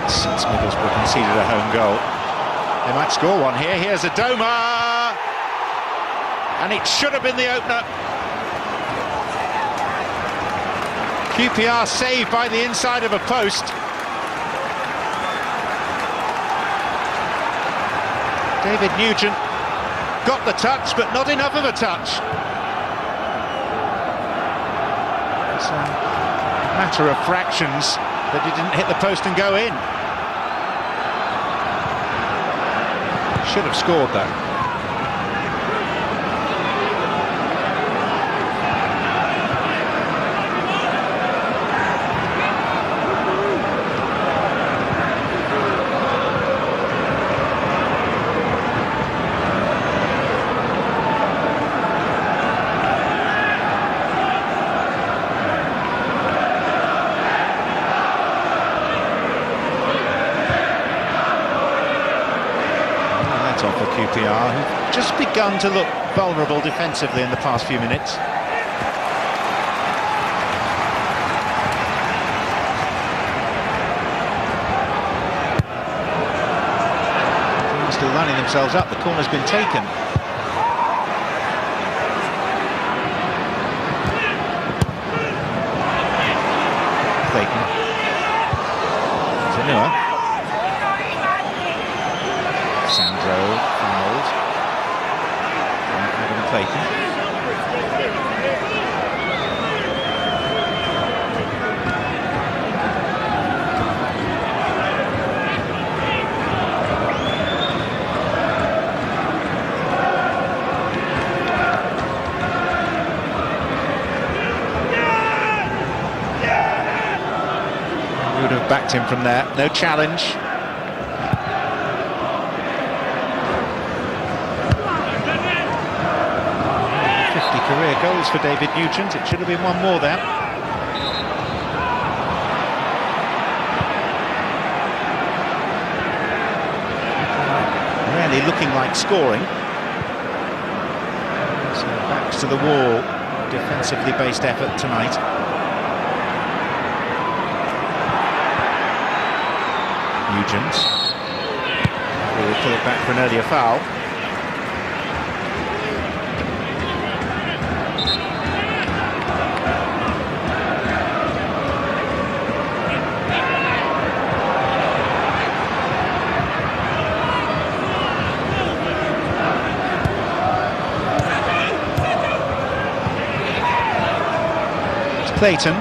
Since Middlesbrough conceded a home goal. They might score one here. Here's Adoma! And it should have been the opener. QPR saved by the inside of a post. David Nugent got the touch, but not enough of a touch. It's a matter of fractions that he didn't hit the post and go in. Should have scored though. for QPR, who've just begun to look vulnerable defensively in the past few minutes. They're still lining themselves up. The corner's been taken. Clayton. Zanua. Sandro fouled. Adam Clayton. Would have backed him from there. No challenge. Career goals for David Nugent. It should have been one more there. Really looking like scoring. So backs to the wall. Defensively based effort tonight. Nugent. He will pull it back for an earlier foul. Clayton.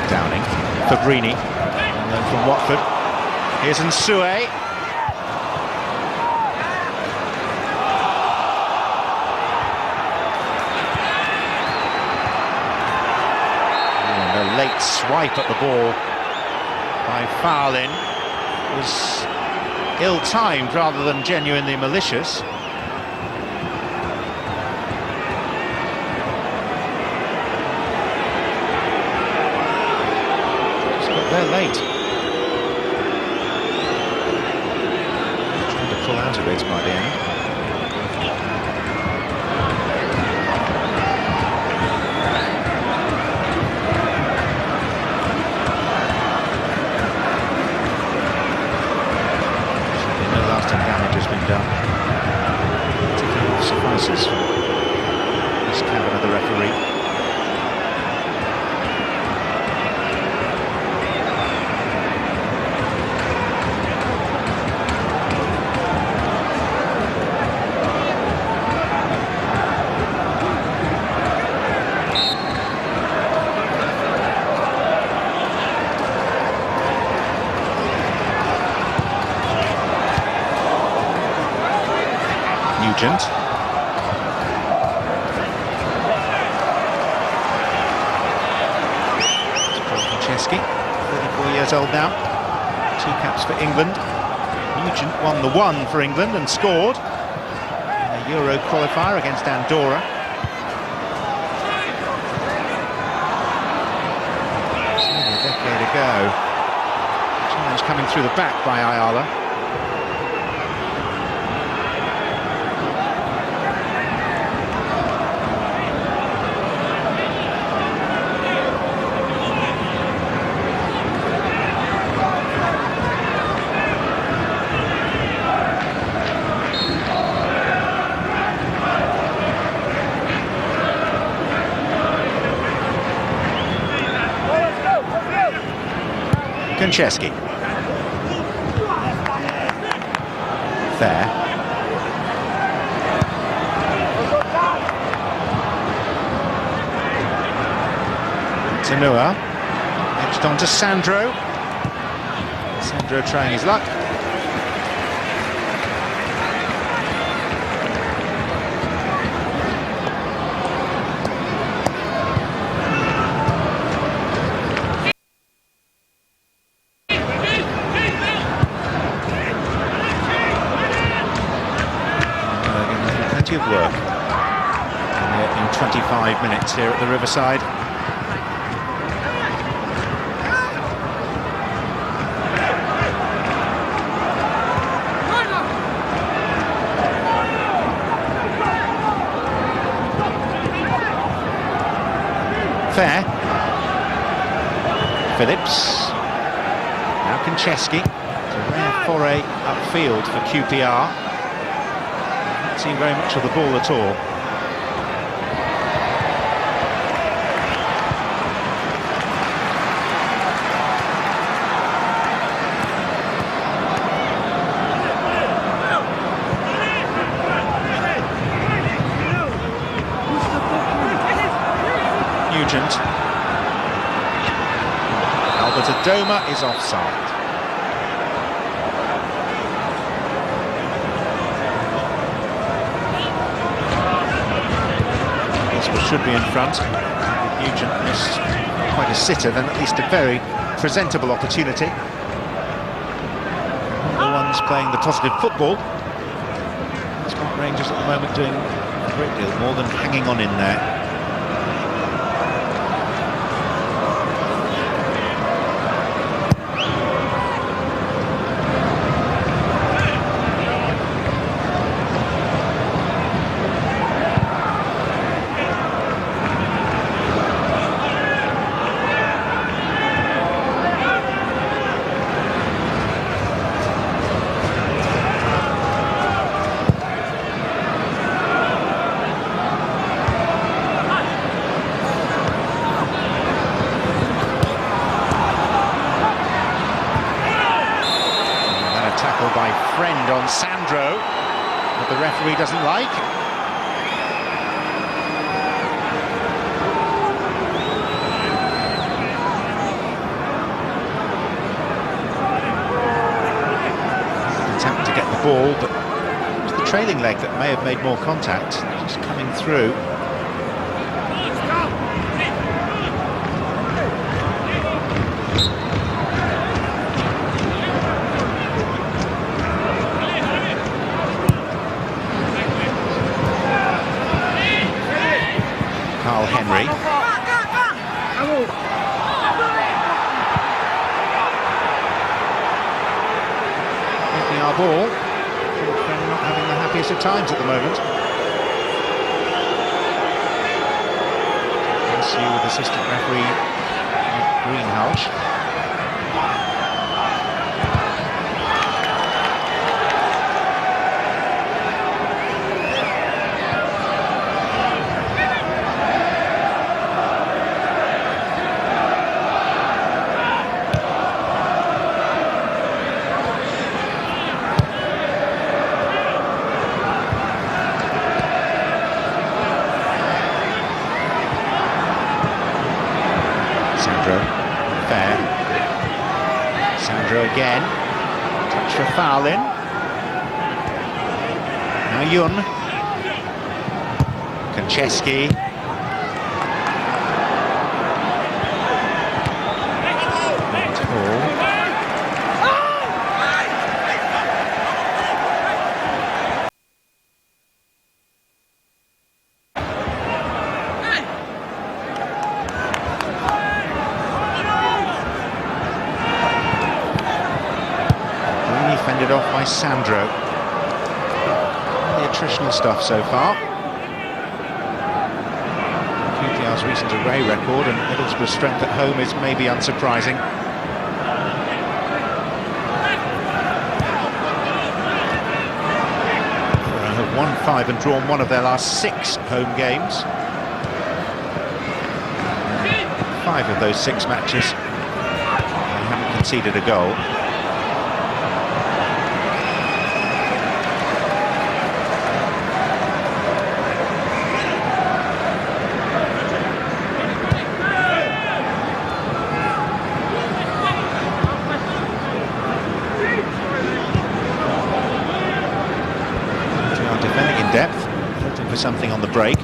Downing. Fabrini. And then from Watford. Here's Nsue. And a late swipe at the ball by Fowlin was ill-timed rather than genuinely malicious. Just got there late. Trying to pull out of it by the end. Suffices for this cabin of the referee. Nugent. Franceschi, 34 years old now. 2 caps for England. Nugent won the one for England and scored in a Euro qualifier against Andorra. Nearly a decade ago. Challenge coming through the back by Ayala. Konchesky. There. Tanua. Edged on to Sandro. Sandro trying his luck. Of work in 25 minutes here at the Riverside. Fair. Phillips. Now Konchesky. It's a rare foray upfield for QPR. Not seen very much of the ball at all. Doma is offside. Middlesbrough should be in front. Nugent missed quite a sitter, then at least a very presentable opportunity. The ones playing the positive football. Scott Rangers at the moment doing a great deal more than hanging on in there. Sandro, that the referee doesn't like. Attempt to get the ball, but it was the trailing leg that may have made more contact, just coming through. Henry. Making our ball. Not having the happiest of times at the moment. SU with assistant referee Greenhalgh. Again, touch for foul in. Now Yun, Konchesky. Off by Sandro. The attritional stuff so far. QPR's recent away record and Middlesbrough's strength at home is maybe unsurprising. They have won 5 and drawn 1 of their last 6 home games. 5 of those 6 matches they haven't conceded a goal. Depth, looking for something on the break.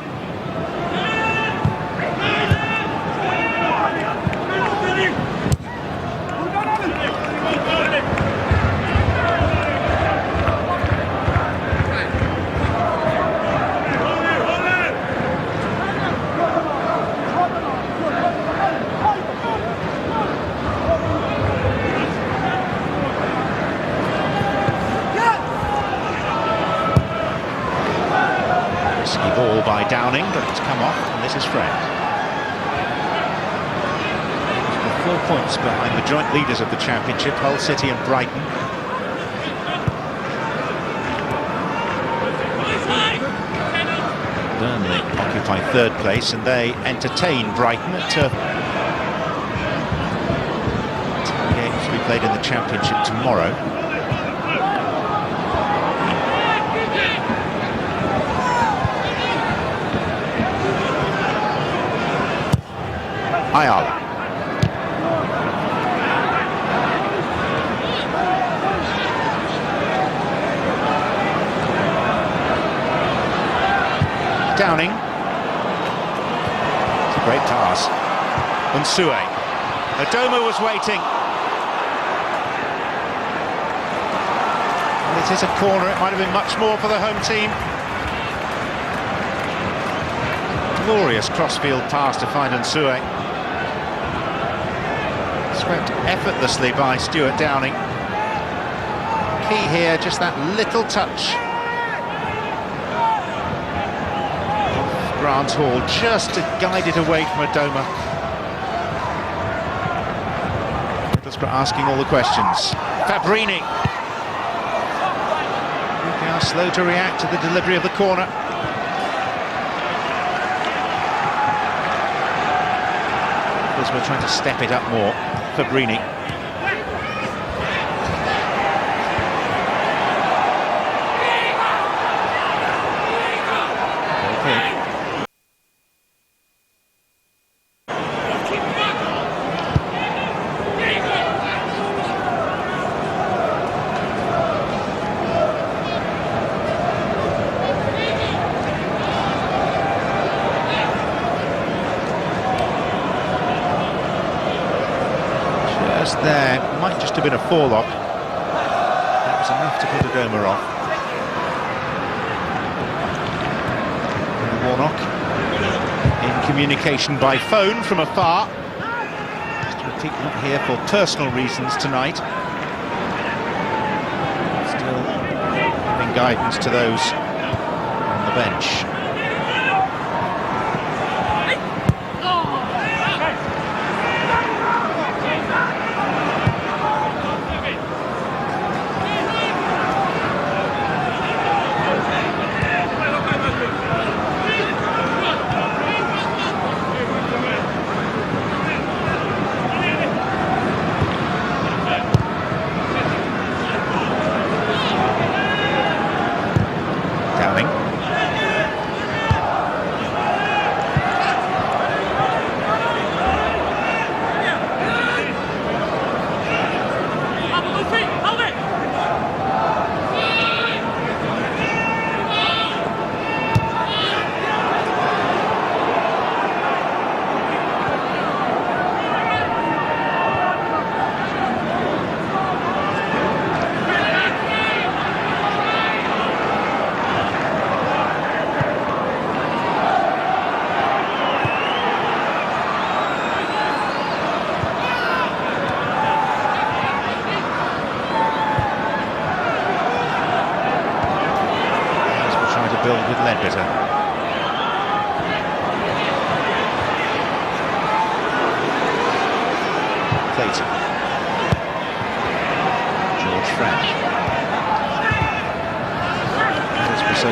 Ball by Downing, but it's come off, and this is Fred. points behind the joint leaders of the Championship, Hull City and Brighton. Burnley occupy third place and they entertain Brighton at games to be played in the Championship tomorrow. Ayala. Downing. It's a great pass. Unsue. Adoma was waiting. And it is a corner. It might have been much more for the home team. Glorious crossfield pass to find Unsue. Swept effortlessly by Stuart Downing. Key here, just that little touch. Grant Hall just to guide it away from Adoma. Middlesbrough asking all the questions. Fabrini. They are slow to react to the delivery of the corner. Middlesbrough trying to step it up more. Fabrini. There might just have been a forelock. That was enough to put Adoma off. And Warnock in communication by phone from afar. Just to repeat, not here for personal reasons tonight. Still giving guidance to those on the bench.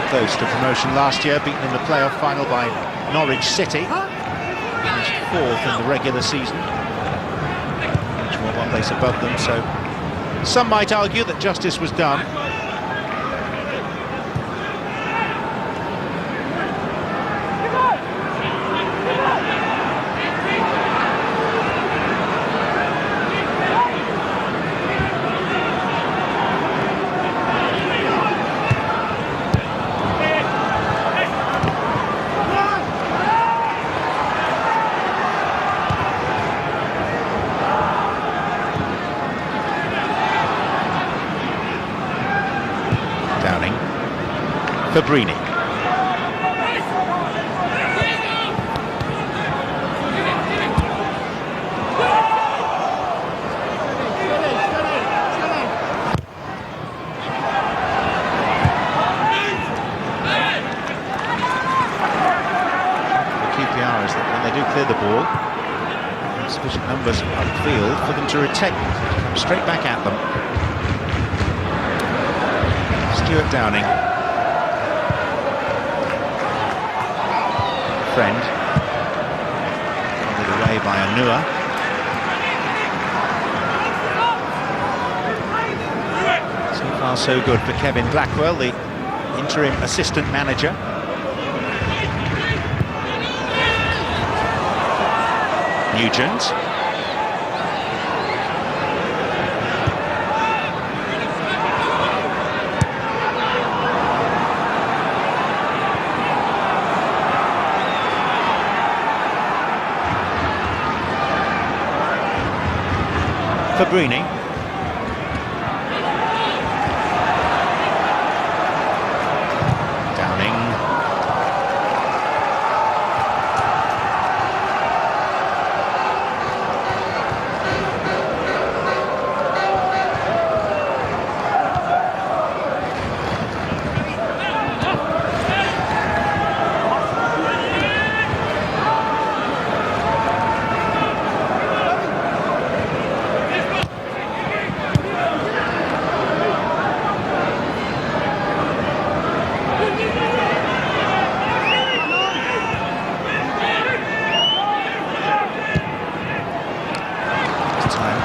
Close to promotion last year, beaten in the playoff final by Norwich City. Finished fourth in the regular season, which were one place above them, so some might argue that justice was done. Fabrini. QPR is that when they do clear the ball, Sufficient numbers upfield for them to retain. Come straight back at them. Stuart Downing. Friend. Handed away by Anua. So far so good for Kevin Blackwell, the interim assistant manager. Nugent. Fabrini. Downing.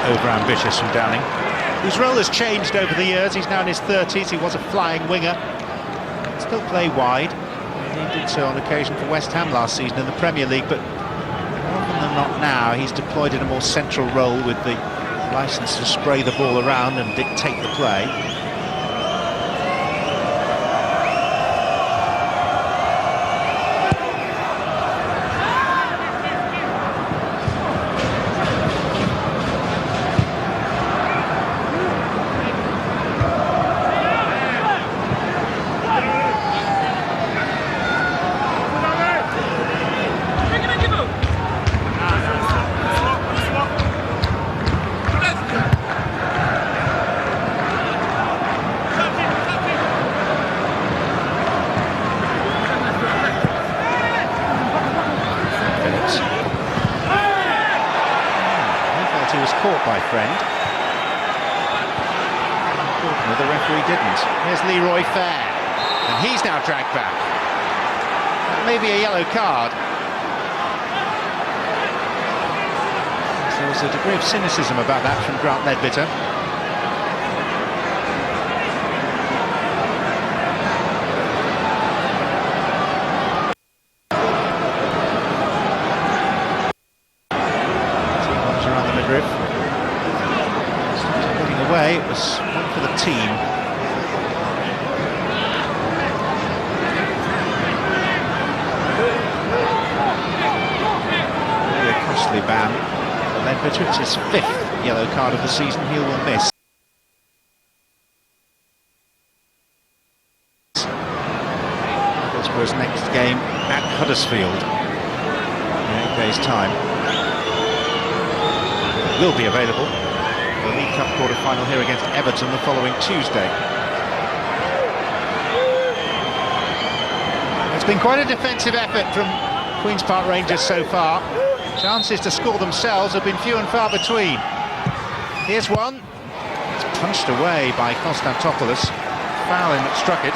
Over-ambitious from Downing, whose role has changed over the years. He's now in his 30s. He was a flying winger. Still play wide. He did so on occasion for West Ham last season in the Premier League, but more often than not now he's deployed in a more central role with the licence to spray the ball around and dictate the play. Caught by Friend. Unfortunately, the referee didn't. Here's Leroy Fair, and he's now dragged back. That may be a yellow card. There was a degree of cynicism about that from Grant Ledbetter. Away, it was one for the team. Really a costly ban. Ledbetter, it's his 5th yellow card of the season. He will miss. Middlesbrough's next game at Huddersfield in 8 days' time. It will be available. The League Cup quarter-final here against Everton the following Tuesday. It's been quite a defensive effort from Queen's Park Rangers so far. Chances to score themselves have been few and far between. Here's one. It's punched away by Konstantopoulos. Foul in that struck it.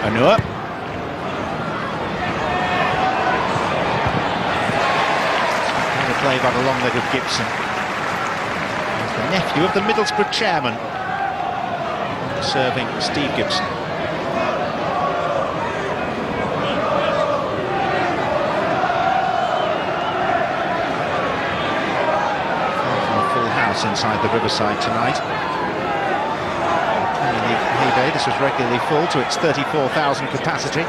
Anua. And the play by the long leg of Gibson. He's the nephew of the Middlesbrough chairman, serving Steve Gibson. From a full house inside the Riverside tonight. In the heyday, this was regularly full to its 34,000 capacity.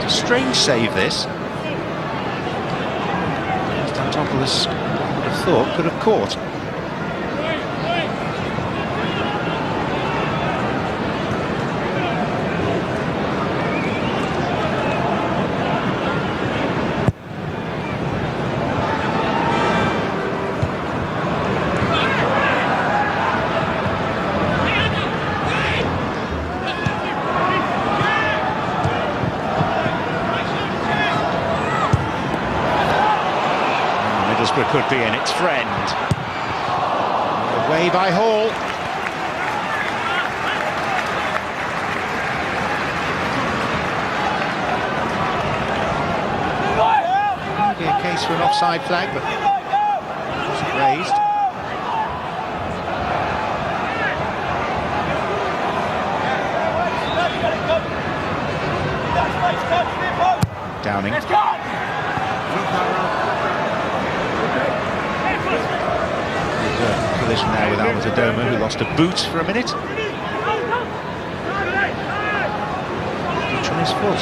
Strange save this. Stantopoulos would have thought could have caught. Could be in its friend. Away by Hall. Maybe a case for an offside flag, but it wasn't raised. Downing. Collision there with Almadadoma, who lost a boot for a minute. Boot on his foot.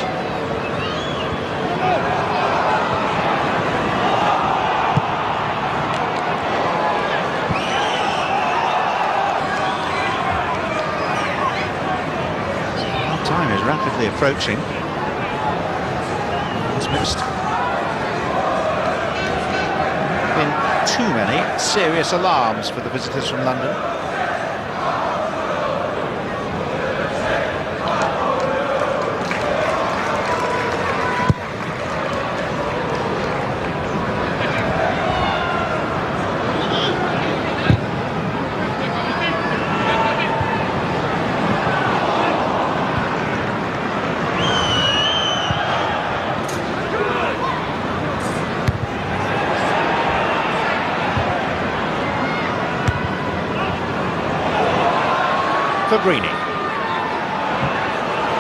Time is rapidly approaching. It's missed. Too many serious alarms for the visitors from London. Fabrini,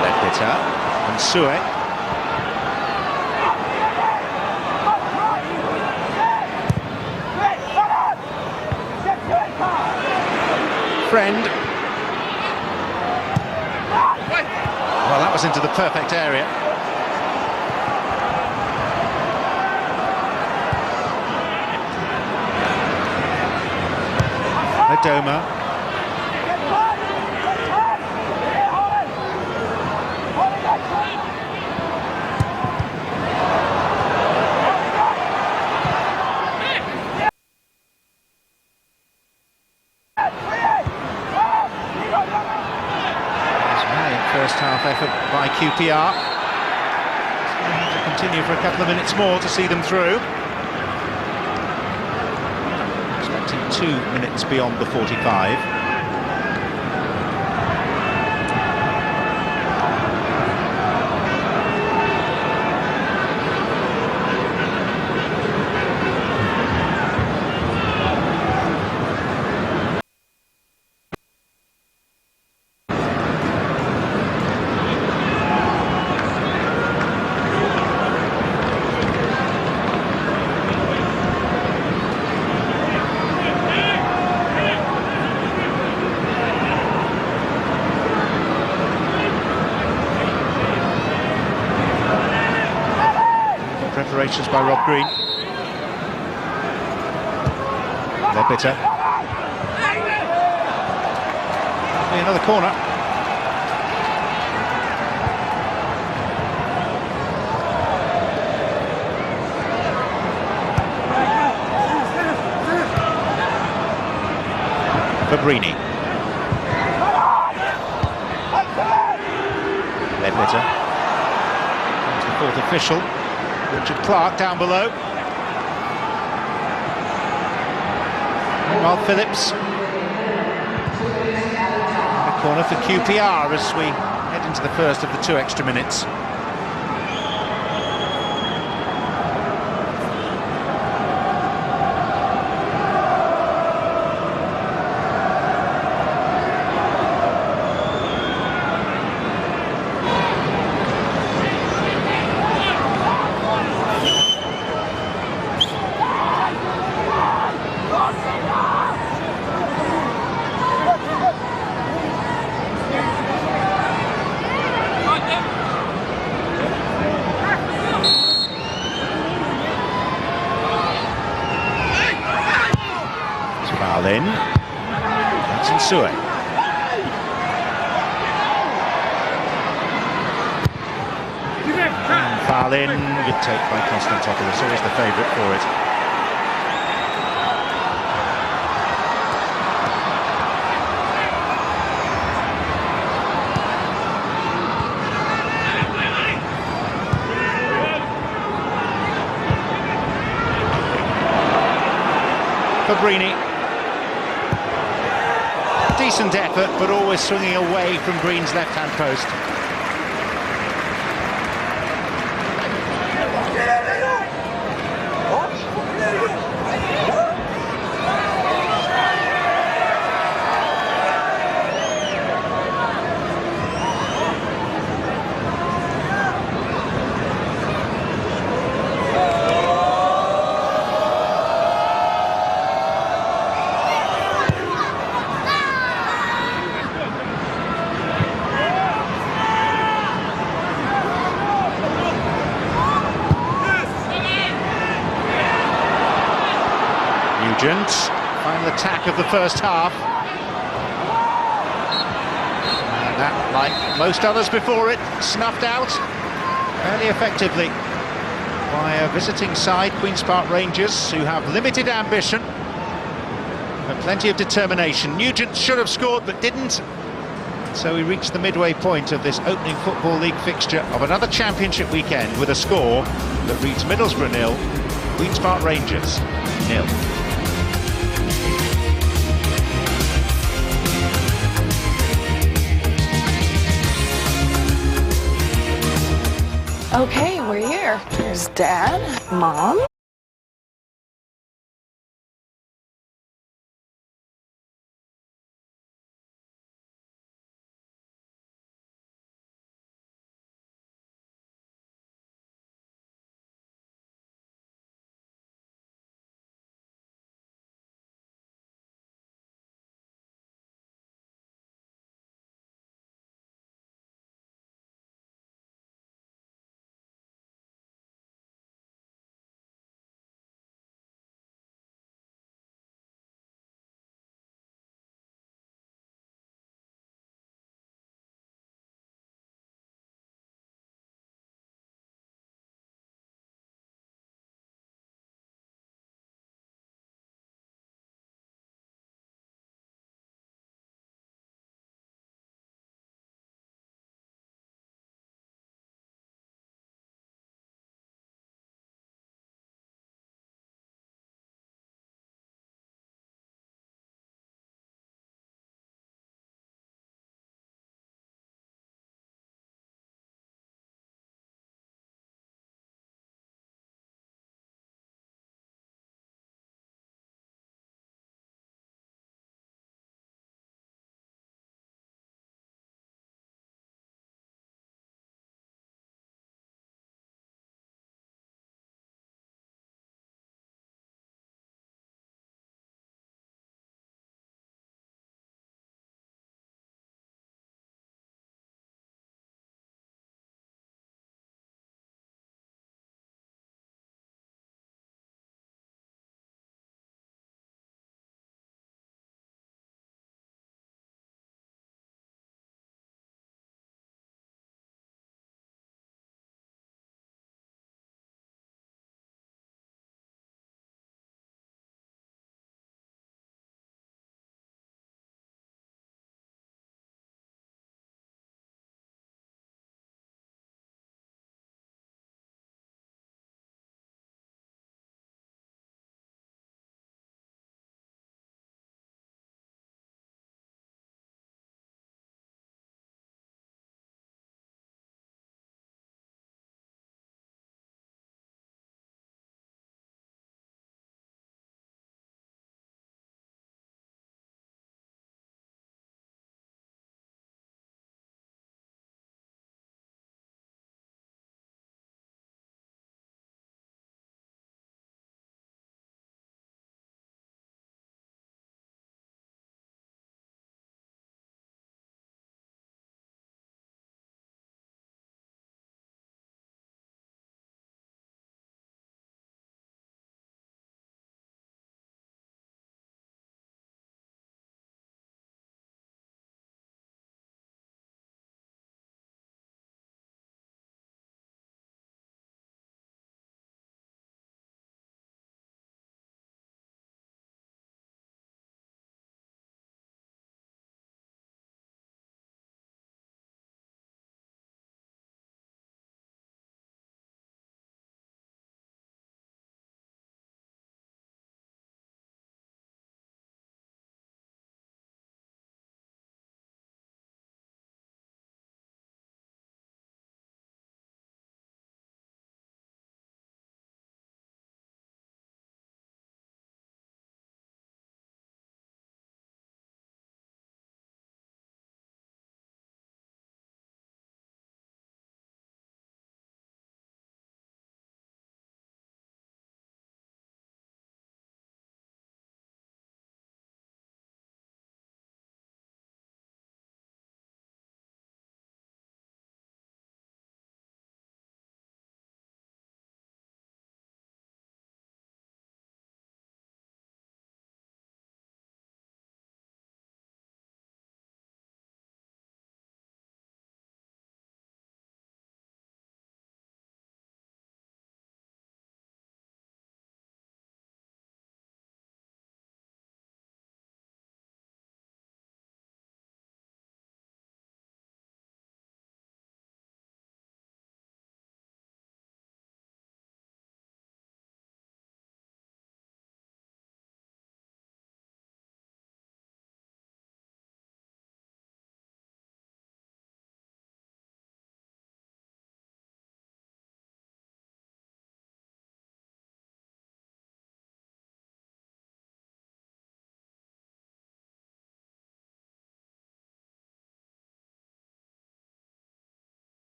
Ledbitter and Sue. Friend. Well, that was into the perfect area. Adoma. First half effort by QPR. We'll have to continue for a couple of minutes more to see them through. Expecting 2 minutes beyond the 45. Preparations by Rob Green. Ledbitter. Another corner. Fabrini. Ledbitter. Comes the fourth official. Richard Clark down below. Meanwhile, Phillips. A corner for QPR as we head into the first of the 2 extra minutes. foul in. That's Nsue. Foul in, good take by Konstantopoulos, always the favourite for it. Fabrini. Decent effort, but always swinging away from Green's left-hand post. Final attack of the first half. And that, like most others before it, snuffed out fairly effectively by a visiting side, Queen's Park Rangers, who have limited ambition but plenty of determination. Nugent should have scored but didn't. So we reached the midway point of this opening Football League fixture of another championship weekend with a score that reads Middlesbrough 0, Queen's Park Rangers 0. Okay, we're here. There's Dad, Mom.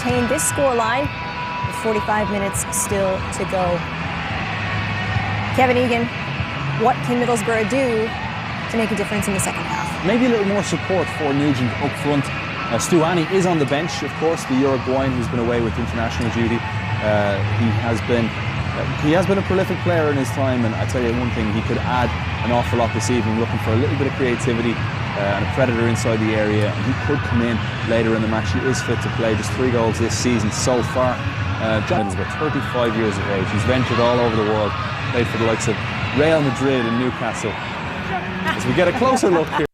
maintain this scoreline with 45 minutes still to go. Kevin Egan, what can Middlesbrough do to make a difference in the second half? Maybe a little more support for Nugent up front. Stuani is on the bench, of course, the Uruguayan who's been away with international duty. He has been a prolific player in his time, and I tell you one thing, he could add an awful lot this evening, looking for a little bit of creativity and a predator inside the area, and he could come in later in the match. He is fit to play. Just 3 goals this season so far. John is about 35 years of age. He's ventured all over the world, played for the likes of Real Madrid and Newcastle. As we get a closer look here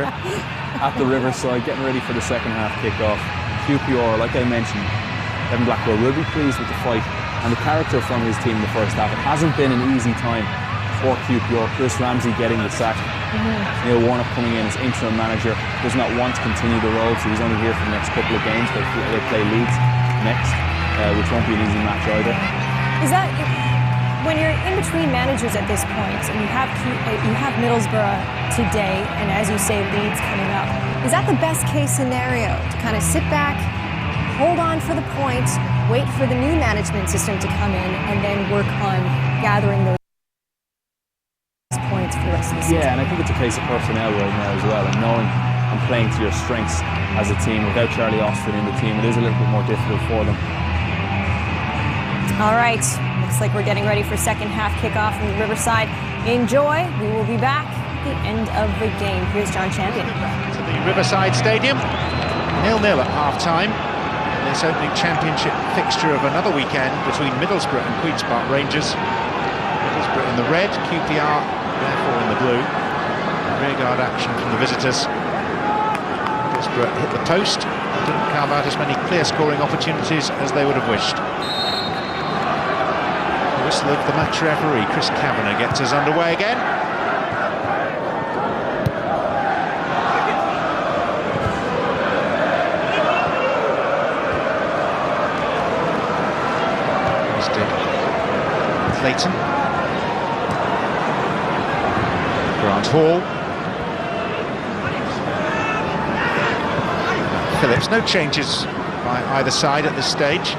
at the Riverside, getting ready for the second half kick-off. QPR, like I mentioned, Kevin Blackwell will be pleased with the fight and the character from his team in the first half. It hasn't been an easy time for QPR. Chris Ramsey getting the sack. Neil Warnock coming in as interim manager, does not want to continue the role, so he's only here for the next couple of games. They play Leeds next, which won't be an easy match either. Is that, when you're in between managers at this point, and you have Middlesbrough today, and as you say, Leeds coming up, is that the best case scenario to kind of sit back, hold on for the points, wait for the new management system to come in, and then work on gathering those points for the rest of the season? Yeah, and I think it's a case of personnel right now as well, and knowing and playing to your strengths as a team. Without Charlie Austin in the team, it is a little bit more difficult for them. All right, looks like we're getting ready for second half kickoff from the Riverside. Enjoy. We will be back at the end of the game. Here's John Champion. To the Riverside Stadium, 0-0 at half-time. This opening championship fixture of another weekend between Middlesbrough and Queen's Park Rangers. Middlesbrough in the red, QPR therefore in the blue. Rearguard action from the visitors. Middlesbrough hit the post, didn't carve out as many clear scoring opportunities as they would have wished. The whistle of the match referee, Chris Kavanagh, gets us underway again. Clayton, Grant Hall, Phillips. No changes by either side at this stage.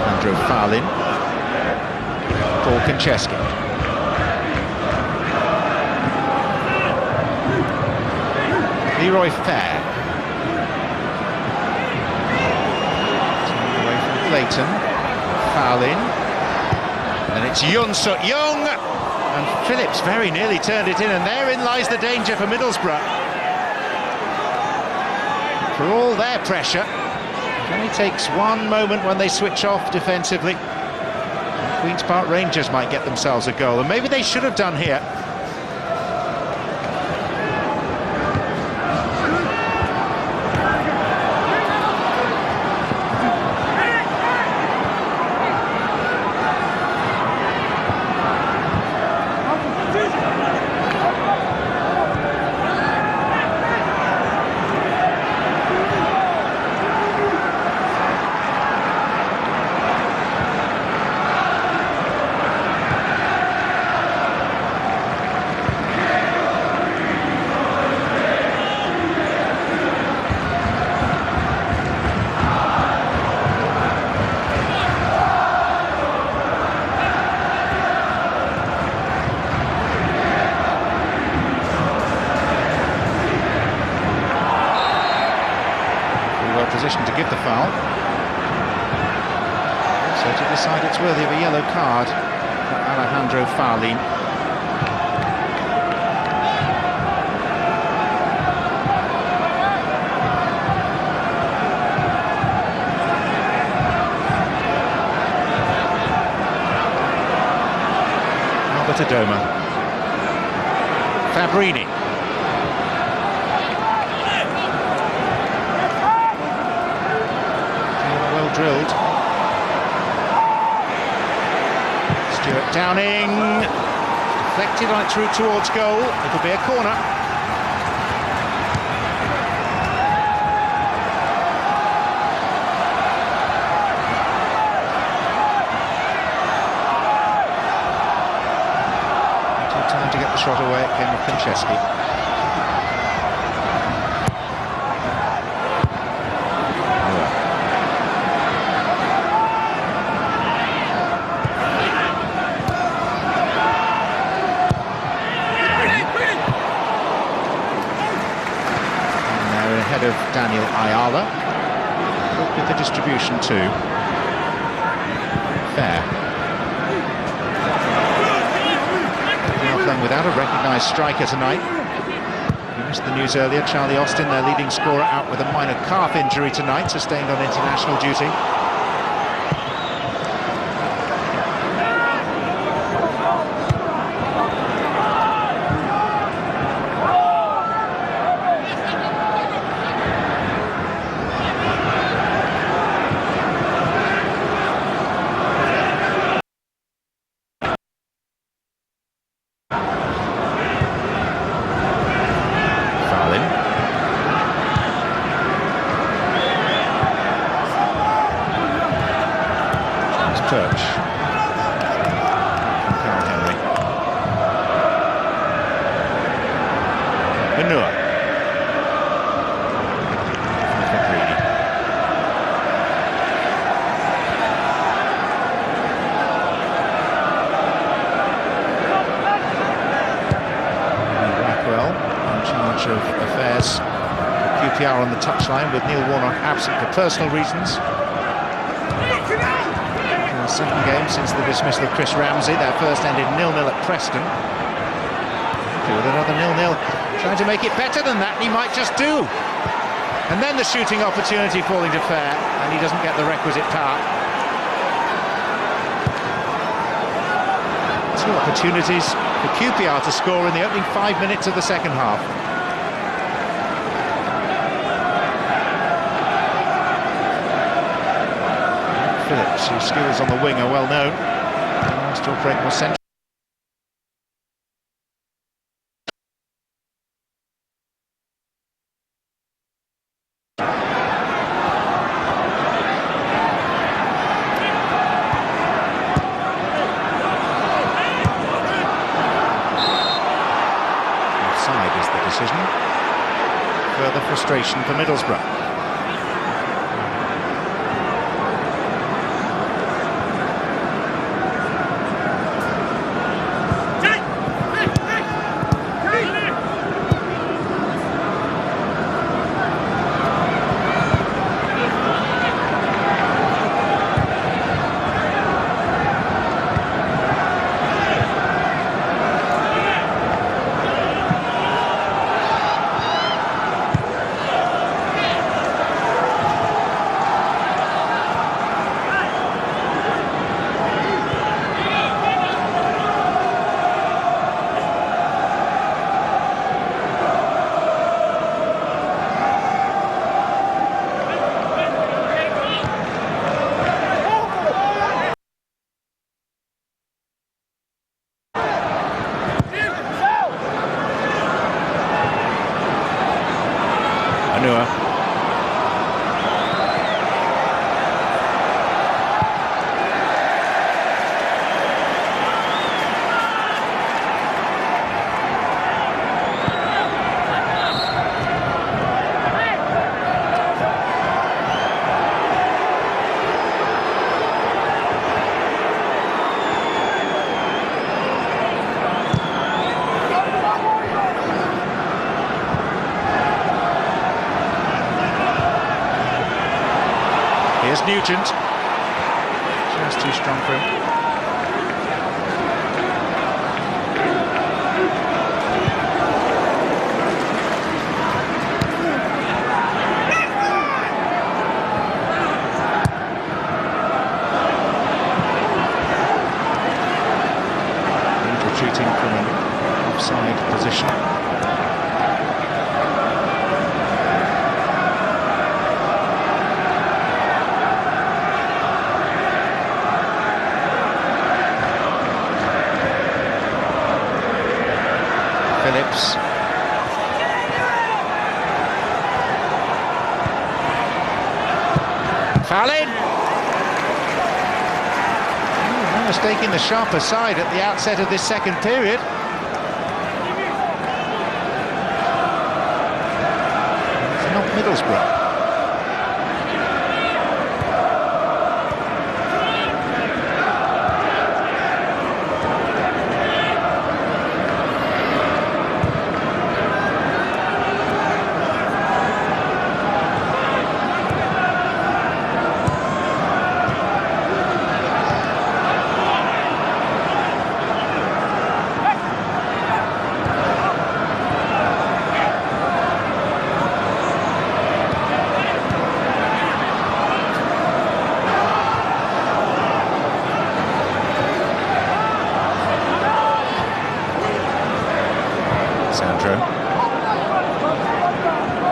Andrew Farlin, Paul Konchesky. Leroy Fair. Turned away from Clayton. Foul in. And it's Yoon Suk Young. And Phillips very nearly turned it in, and therein lies the danger for Middlesbrough. For all their pressure, it only takes one moment when they switch off defensively. Queen's Park Rangers might get themselves a goal, and maybe they should have done here. Position to give the foul. So to decide it's worthy of a yellow card for Alejandro Farlin. Albert Adoma. Fabrini. Drilled. Stuart Downing deflected on it through towards goal. It'll be a corner. shot away, it came with Konchesky. Of Daniel Ayala, good with the distribution too. Fair. Now playing without a recognised striker tonight. You missed the news earlier. Charlie Austin, their leading scorer, out with a minor calf injury tonight, sustained on international duty. Of affairs QPR on the touchline with Neil Warnock absent for personal reasons. The second game since the dismissal of Chris Ramsey. Their first ended 0-0 at Preston. With another 0-0, trying to make it better than that, he might just do. And then the shooting opportunity falling to Fair, and he doesn't get the requisite power. Two opportunities for QPR to score in the opening 5 minutes of the second half. Phillips, whose skills on the wing are well known, has to operate more centrally. Offside is the decision. Further frustration for Middlesbrough. Here's Nugent. Just too strong for him. Retreating from an offside position. Phillips. Foul in. No mistake in the sharper side at the outset of this second period. Middlesbrough.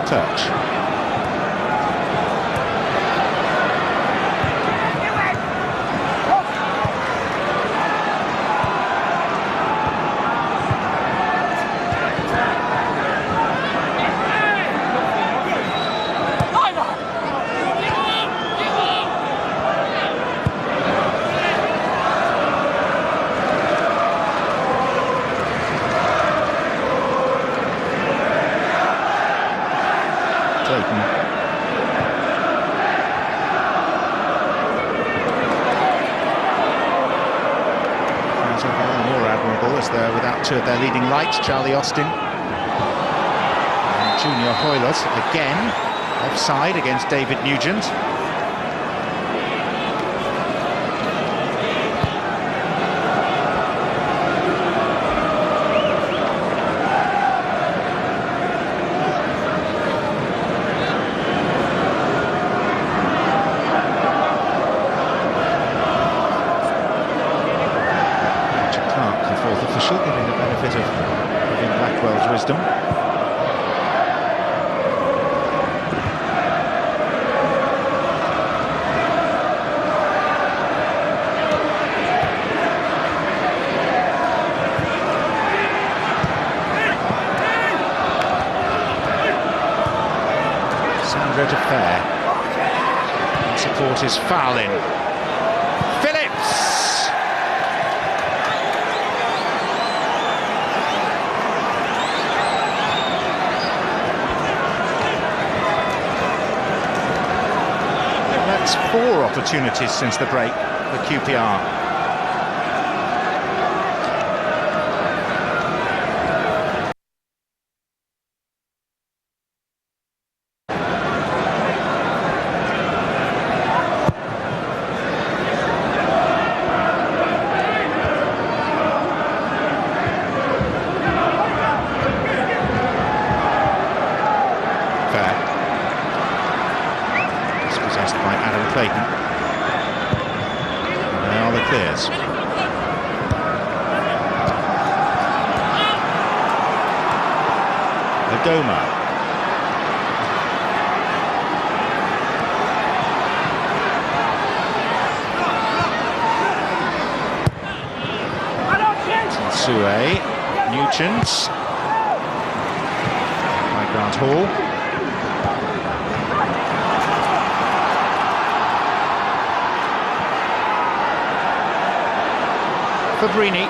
Touch. As they're without two of their leading lights, Charlie Austin and Junior Hoylett again offside against David Nugent. Official giving the benefit of Blackwell's wisdom. Sandra to Fair. And support is fouling. Four opportunities since the break for QPR. Clears. Adoma. Sue. Nugent. By Grant Hall. Fabrini.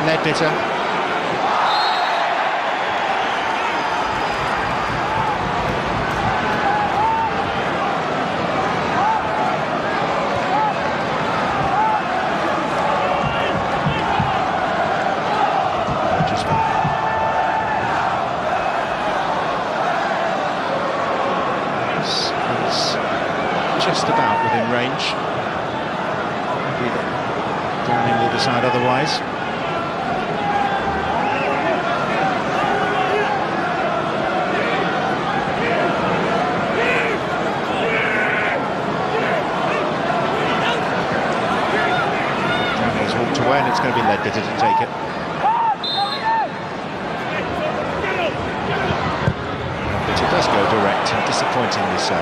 Ledbetter. Just about within range. Downing will decide otherwise. Downing's walked away and it's going to be Ledbetter to take it. Ledbetter does go direct and disappointingly so.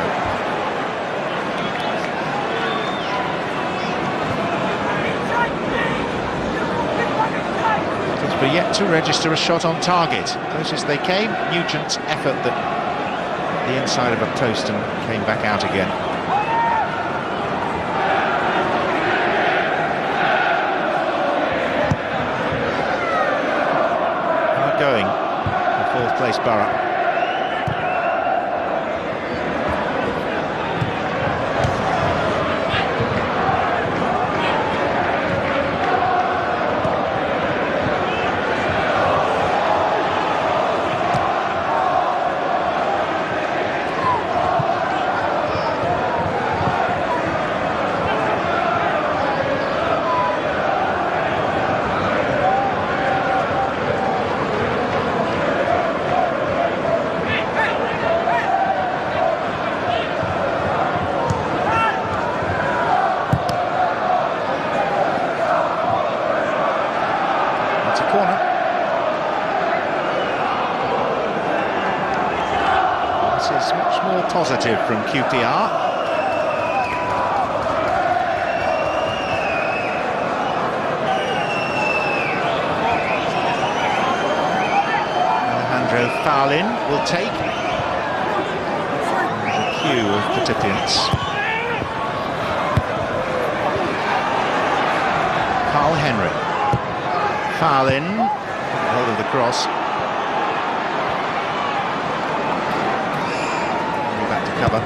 But yet to register a shot on target. Closest they came, Nugent's effort that the inside of a post and came back out again. Hard going. The replace Borough. Positive from QPR. Alejandro Faulin will take. There's a queue of participants. Carl Henry. Faulin, hold of the cross. Cover.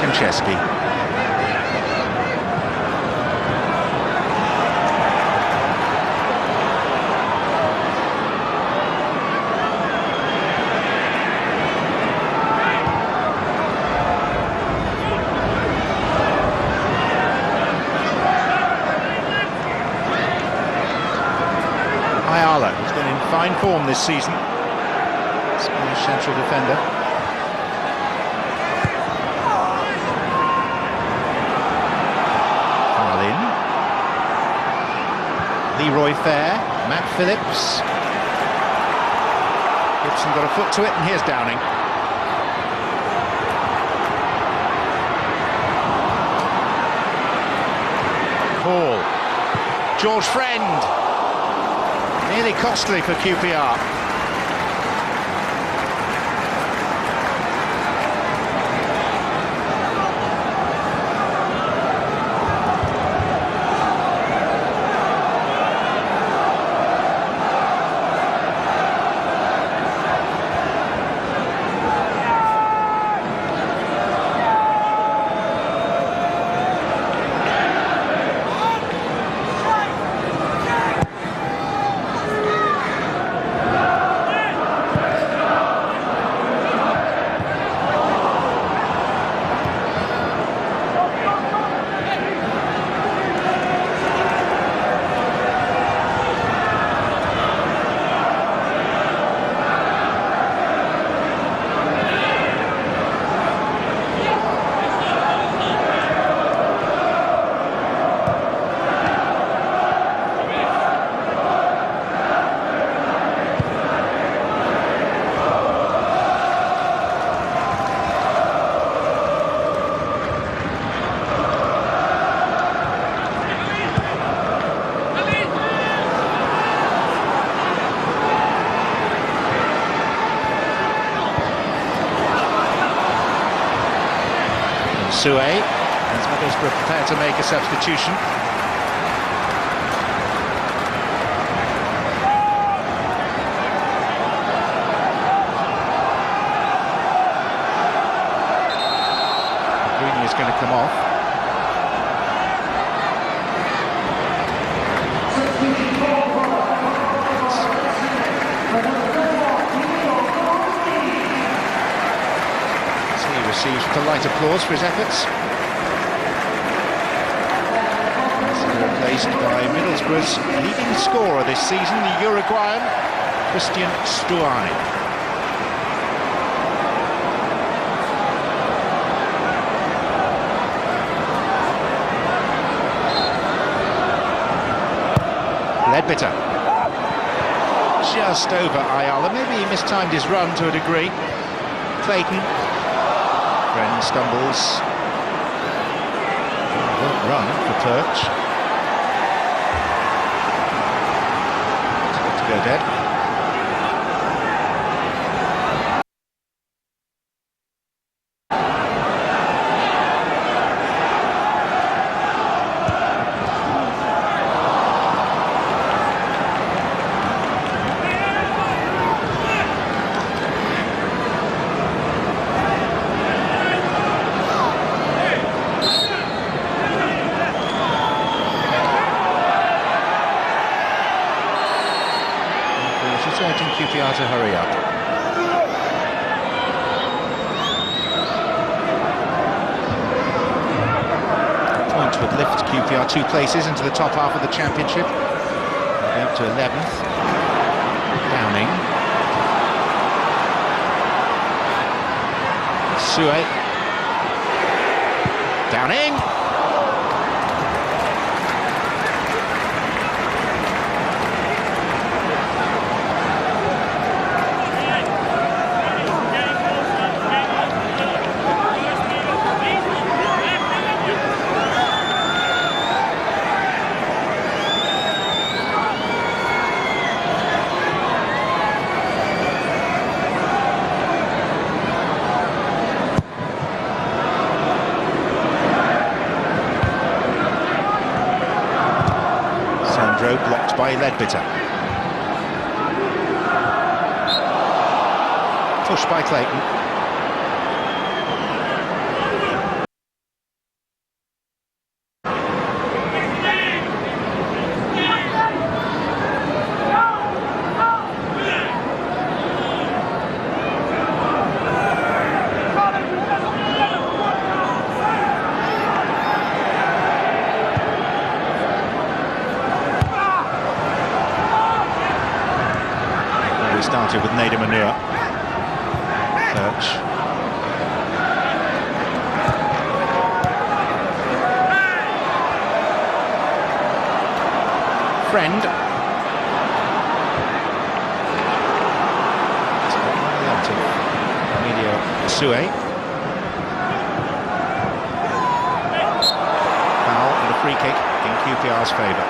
Kincheski. Who's been in fine form this season. Spanish central defender. Farlin. Leroy Fair. Matt Phillips. Gibson got a foot to it, and here's Downing. Hall. George Friend. Nearly costly for QPR. Sue, as Middlesbrough prepare to make a substitution. Greeny is going to come off. Receives polite applause for his efforts. Replaced by Middlesbrough's leading scorer this season, the Uruguayan Christian Stuani. Ledbetter. Just over Ayala. Maybe he mistimed his run to a degree. Clayton. Friend stumbles. Won't run for Perch. To go dead. QPR to hurry up. Point would lift QPR 2 places into the top half of the championship. They'll be up to 11th. Downing. Sue. Downing. Blocked by Ledbetter. Pushed by Clayton. Started with Nader Manua. Perch. Friend. Emilio Sue. Foul and a free kick in QPR's favour.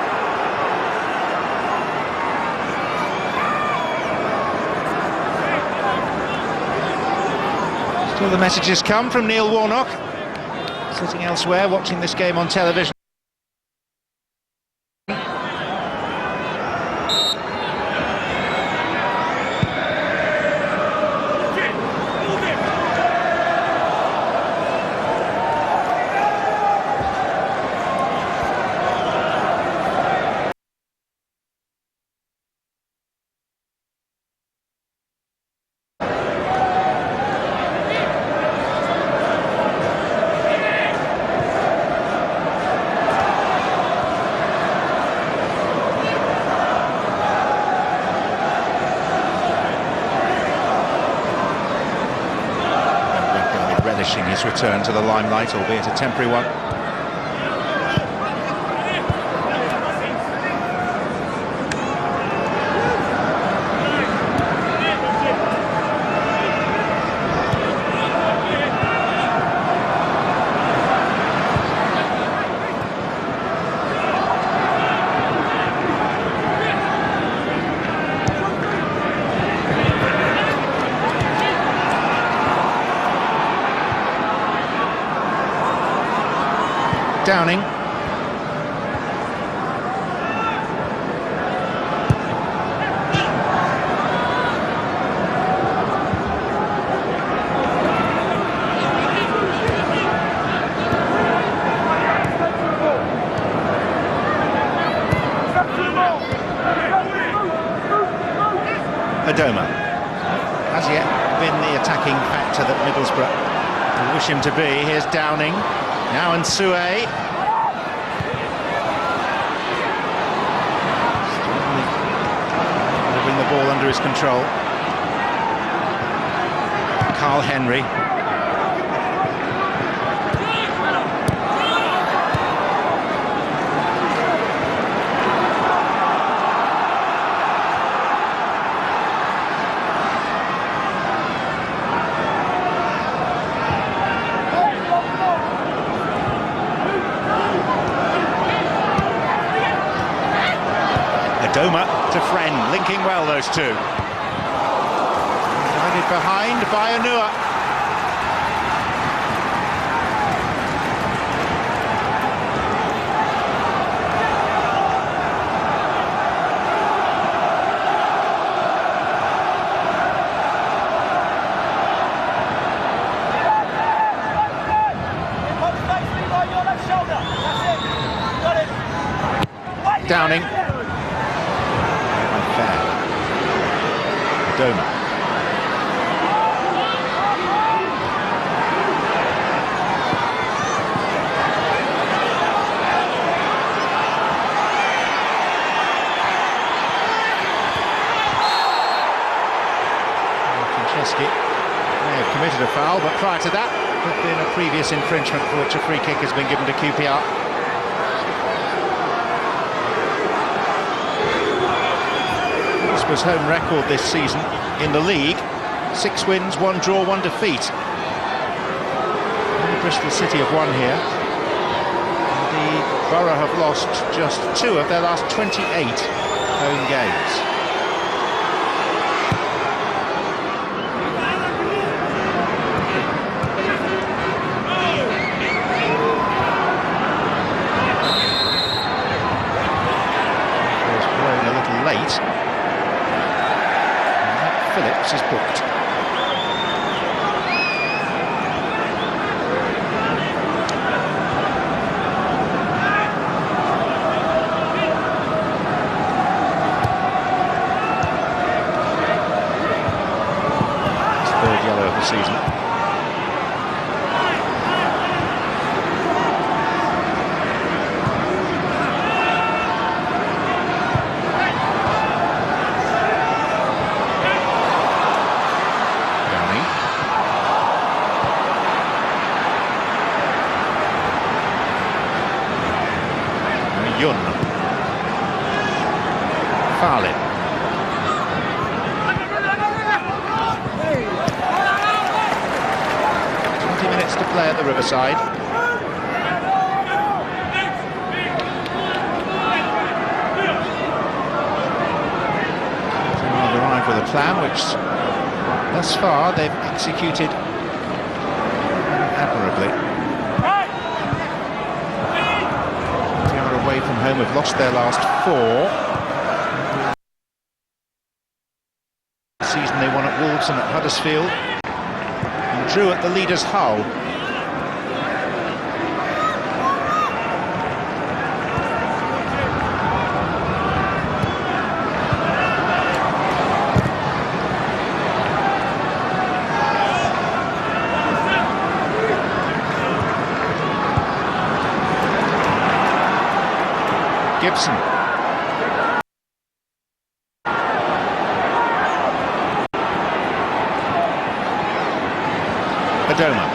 Still the messages come from Neil Warnock, sitting elsewhere watching this game on television. His return to the limelight, albeit a temporary one. Downing. Adoma has yet been the attacking factor that Middlesbrough would wish him to be. Here's Downing. Now and Sue. Bring the ball under his control. Carl Henry. Adoma to Friend, linking well those two. Guided behind by Anua. Downing. Unfair. Adoma. Franceschi may have committed a foul, but prior to that, there had been a previous infringement for which a free kick has been given to QPR. Home record this season in the league: 6 wins, 1 draw, 1 defeat. Only Bristol City have won here. The Borough have lost just 2 of their last 28 home games. It's blown a little late. Phillips is booked. His 3rd yellow of the season. Farley. 20 minutes to play at the Riverside. They've arrived with a plan which, thus far, they've executed admirably. Away from home have lost their last 4. The season they won at Wolves and at Huddersfield and drew at the leaders Hull. Gibson. Adoma.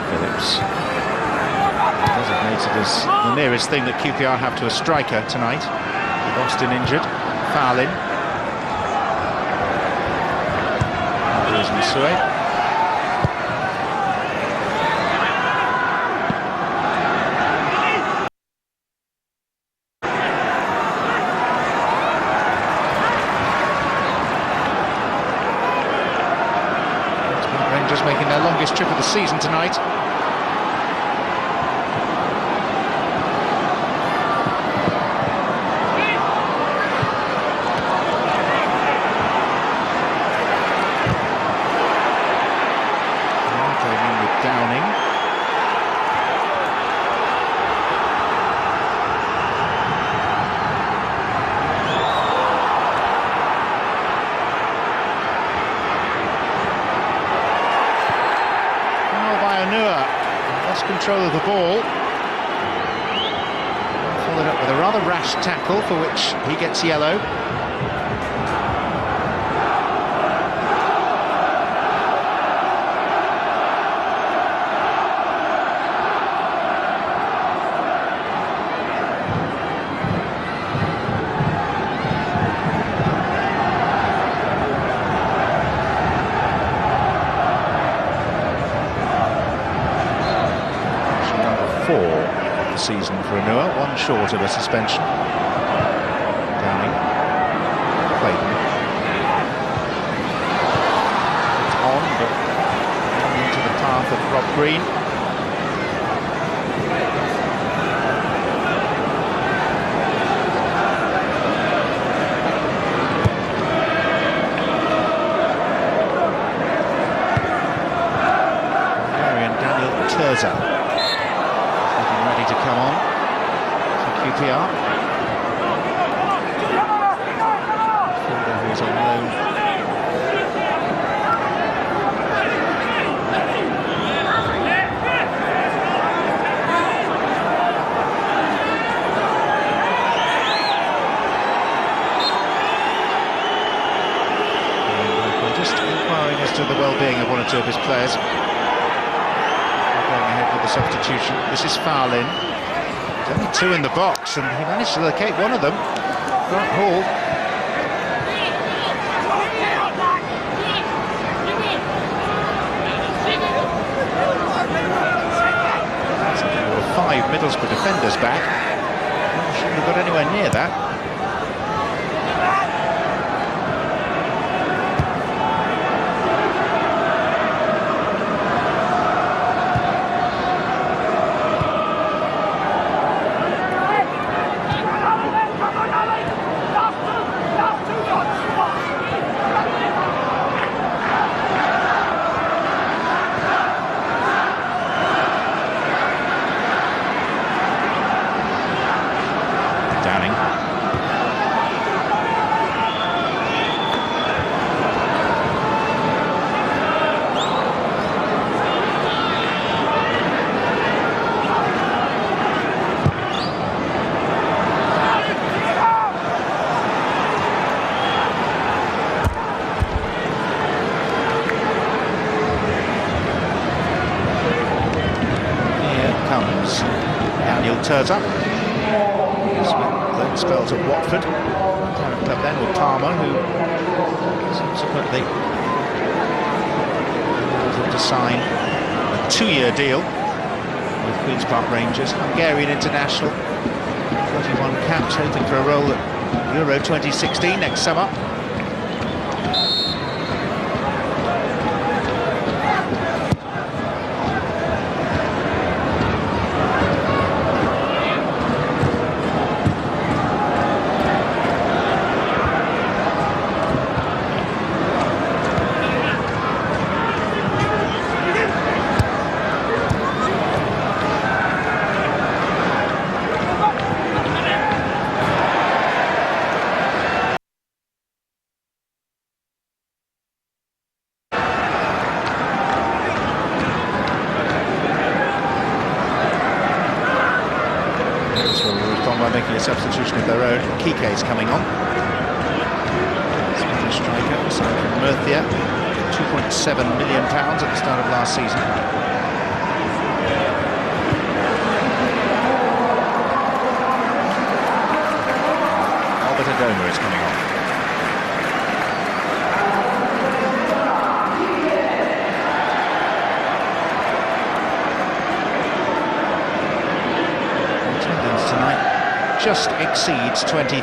Phillips. Designated as the nearest thing that QPR have to a striker tonight. Boston injured. Foul in. Here's Msue. Rangers making their longest trip of the season tonight. Control of the ball. Followed up with a rather rash tackle for which he gets yellow. 4 of the season for Anua, 1 short of a suspension. Downing played them. It's on, but into the path of Rob Green. Looking ready to come on for QPR. Fielder who's on loan. We're just inquiring as to the well-being of 1 or 2 of his players. The substitution. This is Farlin. There's only 2 in the box, and he managed to locate one of them. Grant Hall. There were 5 Middlesbrough defenders back. Shouldn't have got anywhere near that. Turza. He's loan spells at Watford. Current club then with Palmer, who subsequently was able to sign a 2-year deal with Queen's Park Rangers. Hungarian international, 31 caps, hoping for a role at Euro 2016 next summer. Substitution of their own. Kike's coming on. Spanish striker, signed from Murcia, £2.7 million at the start of last season. Albert Adoma is coming on. Attendance tonight just exceeds 20,000.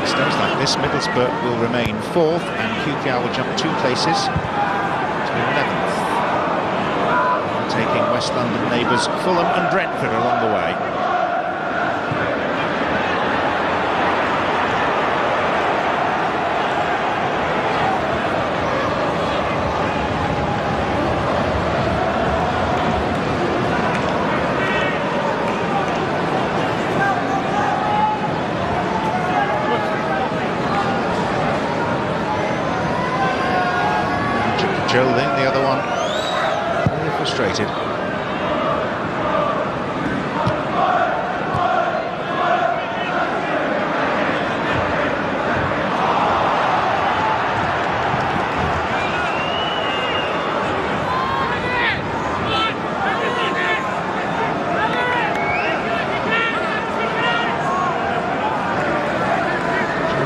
Stones like this, Middlesbrough will remain 4th and QPR will jump 2 places to 11th. Taking West London neighbours Fulham and Brentford along the way. Joling, the other one, really frustrated.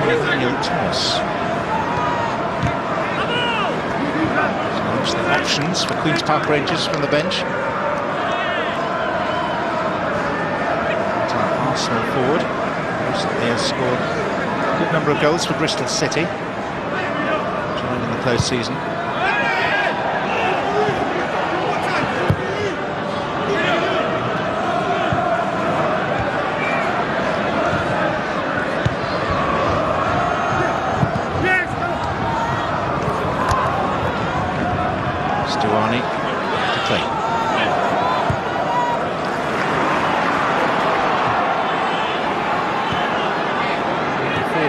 Nathaniel Thomas. So the options for Queen's Park Rangers from the bench. Arsenal forward. Recently has scored a good number of goals for Bristol City, joining the postseason.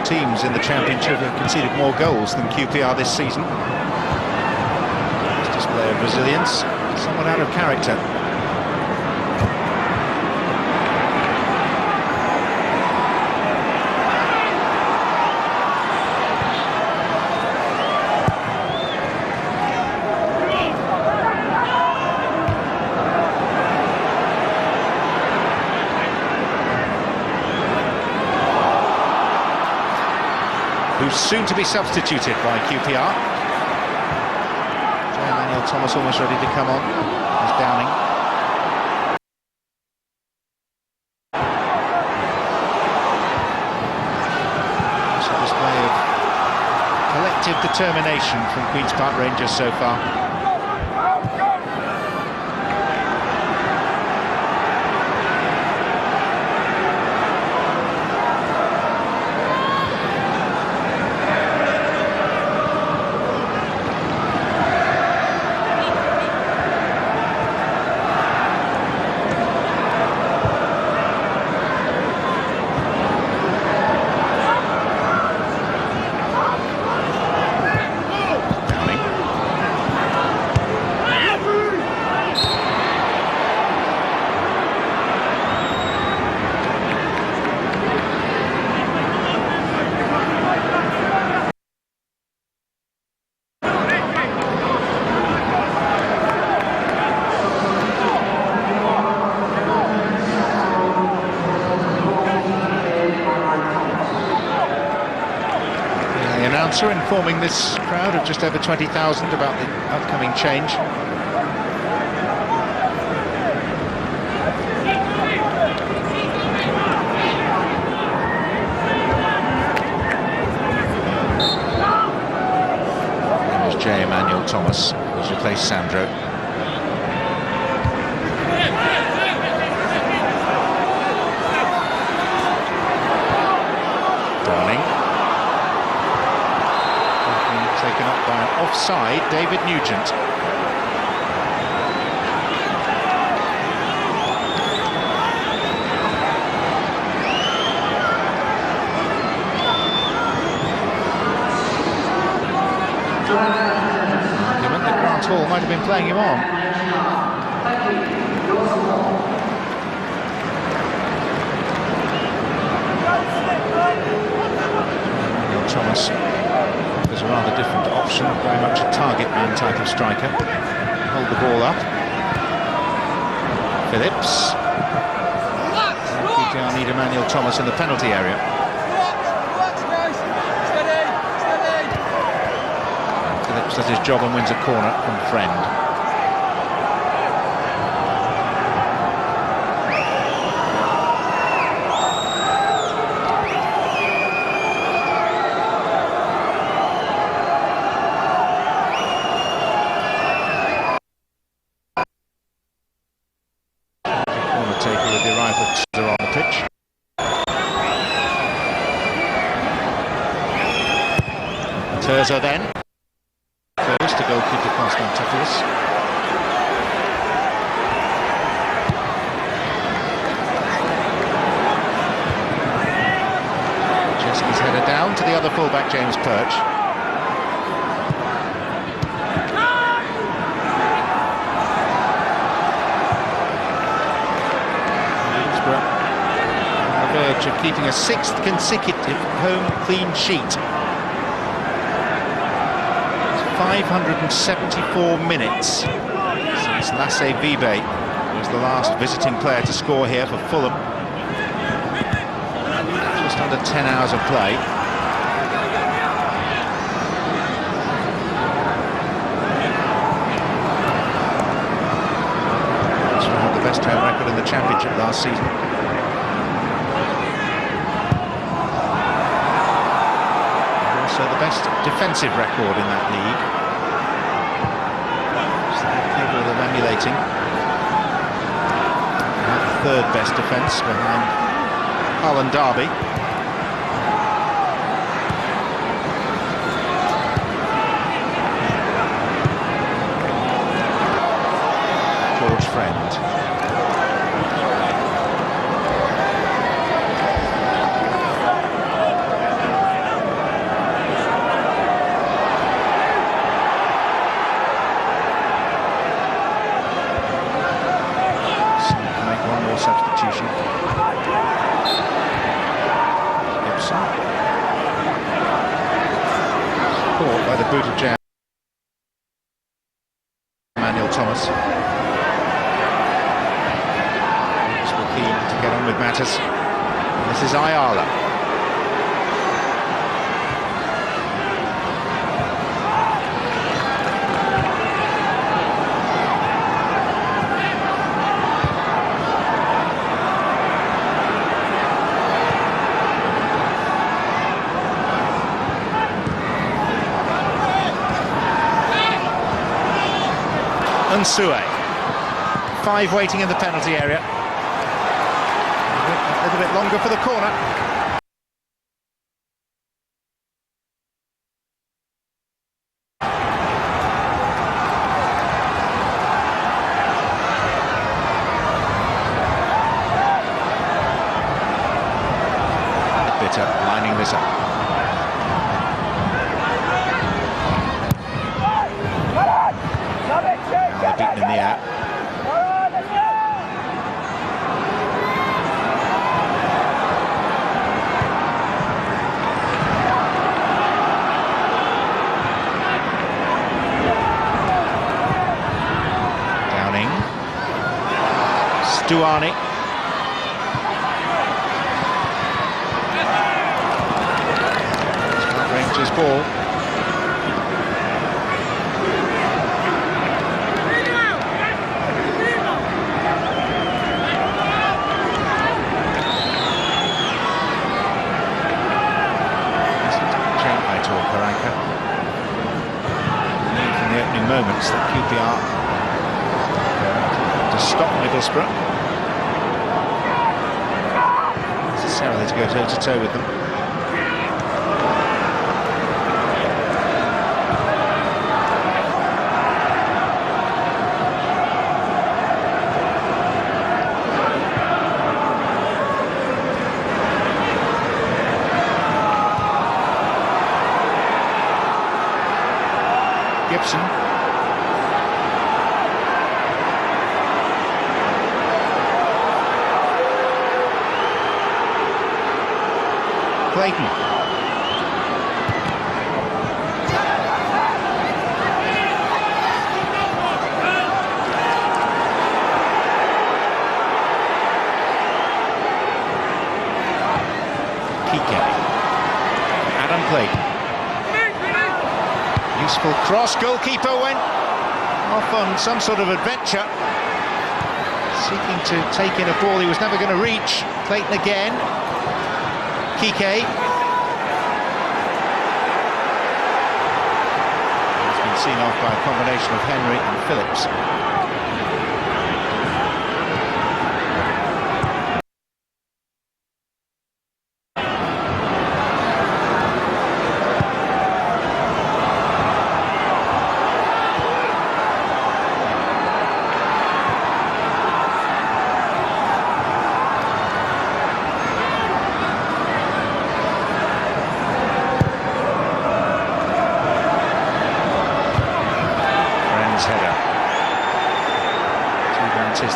Teams in the Championship have conceded more goals than QPR this season. This display of resilience, somewhat out of character. Soon to be substituted by QPR. Emmanuel Thomas almost ready to come on. He's Downing. It's a display of collective determination from Queen's Park Rangers so far. Informing this crowd of just over 20,000 about the upcoming change. There's J. Emmanuel Thomas, who's replaced Sandro. Offside, David Nugent. Argument that Grant Hall might have been playing him on. Thomas. A rather different option, very much a target man type of striker. Hold the ball up. Phillips. QPR need Emmanuel Thomas in the penalty area. Phillips does his job and wins a corner from Friend. Terza then. First to goalkeeper Constantopoulos. Chesney's header down to the other fullback, James Perch. On the verge of keeping a sixth consecutive home clean sheet. 574 minutes since Lasse Vibe was the last visiting player to score here for Fulham. Just under 10 hours of play. Championship last season. And also the best defensive record in that league. So they're capable of emulating. Third best defence behind Hull and Derby. George Friend. Substitution. Gibson. Caught by the boot of jam. Emmanuel Thomas. Still keen to get on with matters. This is Ayala. Sue. 5 waiting in the penalty area. A little bit longer for the corner. Bitter lining this up. Beaten in the air. Downing. Stuani. Rangers ball. Moments that QPR to stop Middlesbrough necessarily to go toe-to-toe with them. Gibson. Clayton. Kike. Adam Clayton. Useful cross. Goalkeeper went off on some sort of adventure, seeking to take in a ball he was never going to reach. Clayton again. Kike. He's been seen off by a combination of Henry and Phillips.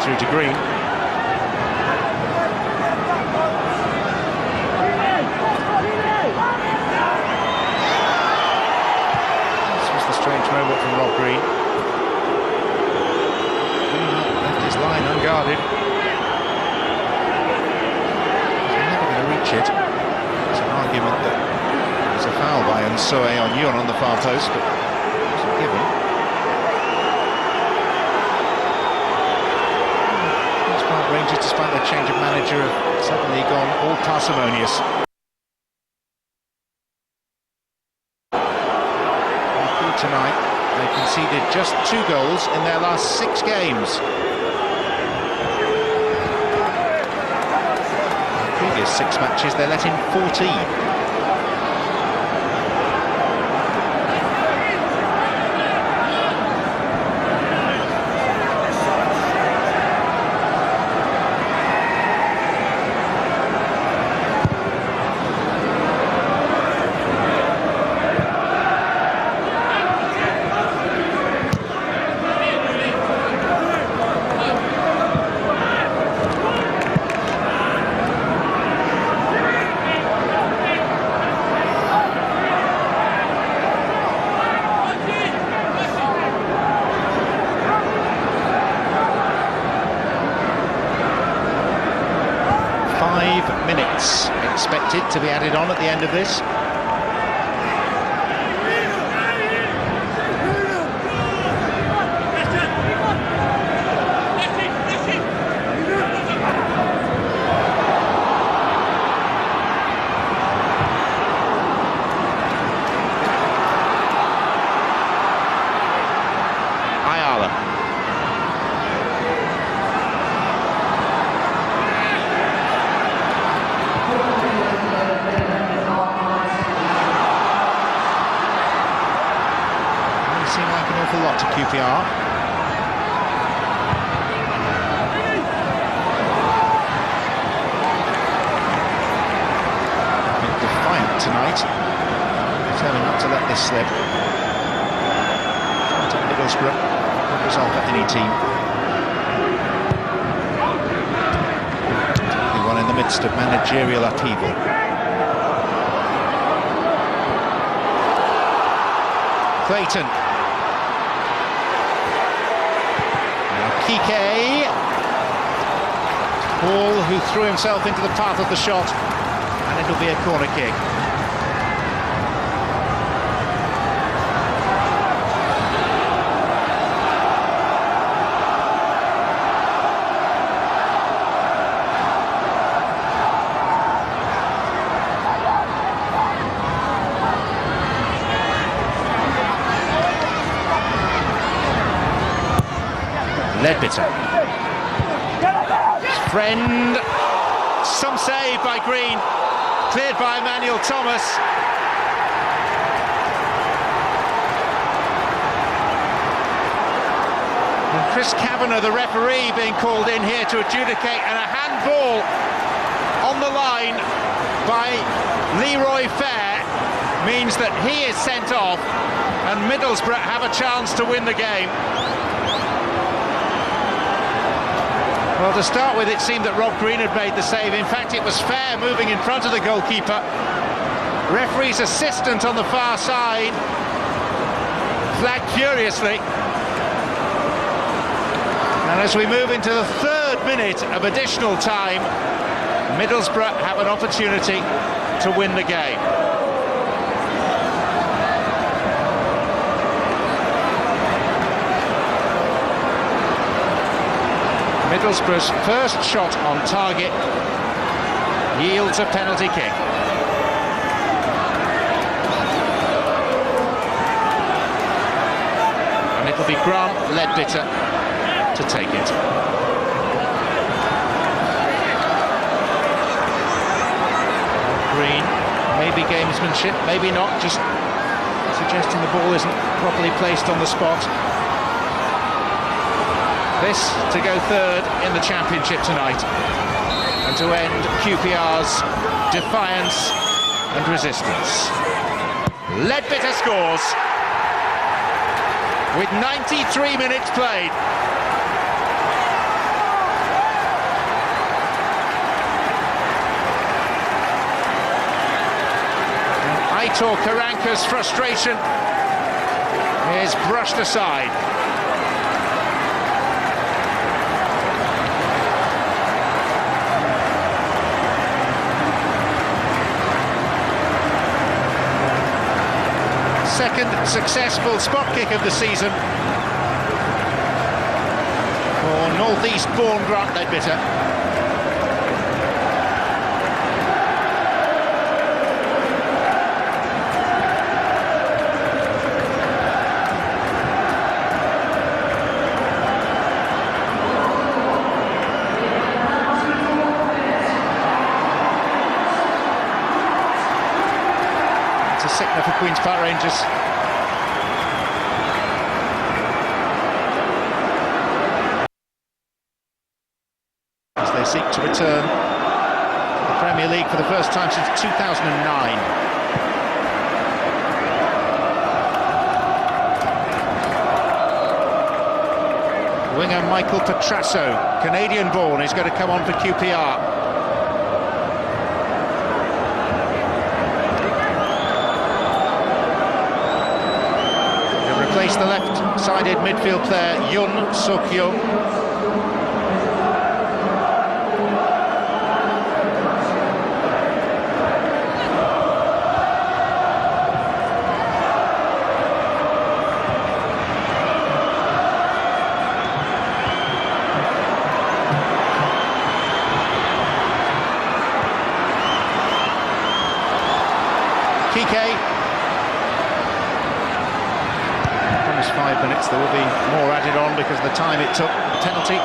Through to Green. This was the strange moment from Rob Green. Left his line unguarded. He's never going to reach it. It's an argument that there's a foul by Nsoe on Yon on the far post, but it's a given. Rangers, despite their change of manager, have suddenly gone all parsimonious. Tonight, they conceded just 2 goals in their last 6 games. In the previous 6 matches, they let in 14. Expected to be added on at the end of this. QPR. Defiant tonight, determined not to let this slip. To Middlesbrough, good result for any team. One in the midst of managerial upheaval. Clayton. Kike, Paul, who threw himself into the path of the shot, and it'll be a corner kick. Ledbetter. Friend. Some save by Green. Cleared by Emmanuel Thomas. And Chris Kavanagh, the referee, being called in here to adjudicate, and a handball on the line by Leroy Fair means that he is sent off and Middlesbrough have a chance to win the game. Well, to start with, it seemed that Rob Green had made the save. In fact, it was Fair moving in front of the goalkeeper. Referee's assistant on the far side flagged furiously. And as we move into the 3rd minute of additional time, Middlesbrough have an opportunity to win the game. Middlesbrough's first shot on target yields a penalty kick. And it'll be Grant Ledbetter to take it. Green, maybe gamesmanship, maybe not, just suggesting the ball isn't properly placed on the spot. This to go 3rd in the Championship tonight, and to end QPR's defiance and resistance. Ledbetter scores with 93 minutes played. And Aitor Karanka's frustration is brushed aside. Second successful spot kick of the season for North East born Grant Ledbetter. It's a sickener for Queen's Park Rangers. As they seek to return to the Premier League for the first time since 2009. Winger Michael Petrasso, Canadian-born, is going to come on for QPR. He'll replace the left-sided midfield player Yoon Suk-yo. Promised 5 minutes, there will be more added on because of the time it took, the penalty.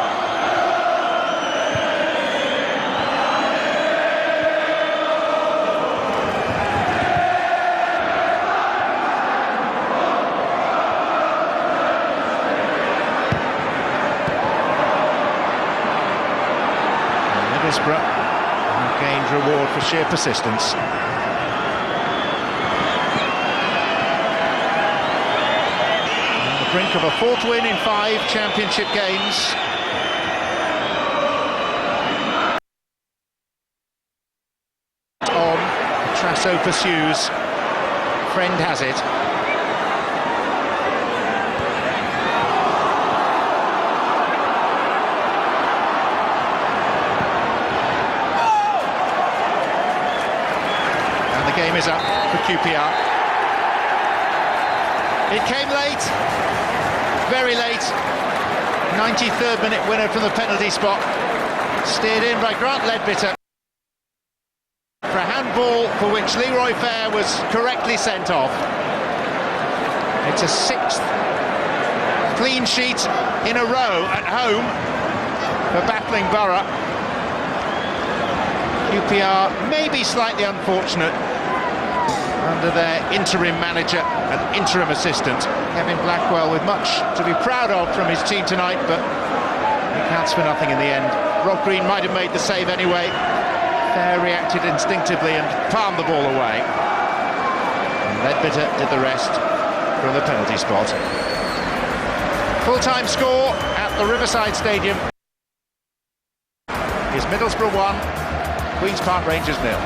And Middlesbrough gained reward for sheer persistence. Brink of a 4th win in 5 championship games. On, Trasso pursues. Friend has it. And the game is up for QPR. It came late. Very late, 93rd minute winner from the penalty spot, steered in by Grant Leadbitter for a handball for which Leroy Fair was correctly sent off. It's a 6th clean sheet in a row at home for battling Borough. QPR may be slightly unfortunate under their interim manager and interim assistant, Kevin Blackwell, with much to be proud of from his team tonight, but he counts for nothing in the end. Rob Green might have made the save anyway. Fair reacted instinctively and palmed the ball away. And Leadbitter did the rest from the penalty spot. Full-time score at the Riverside Stadium is Middlesbrough 1, Queen's Park Rangers 0.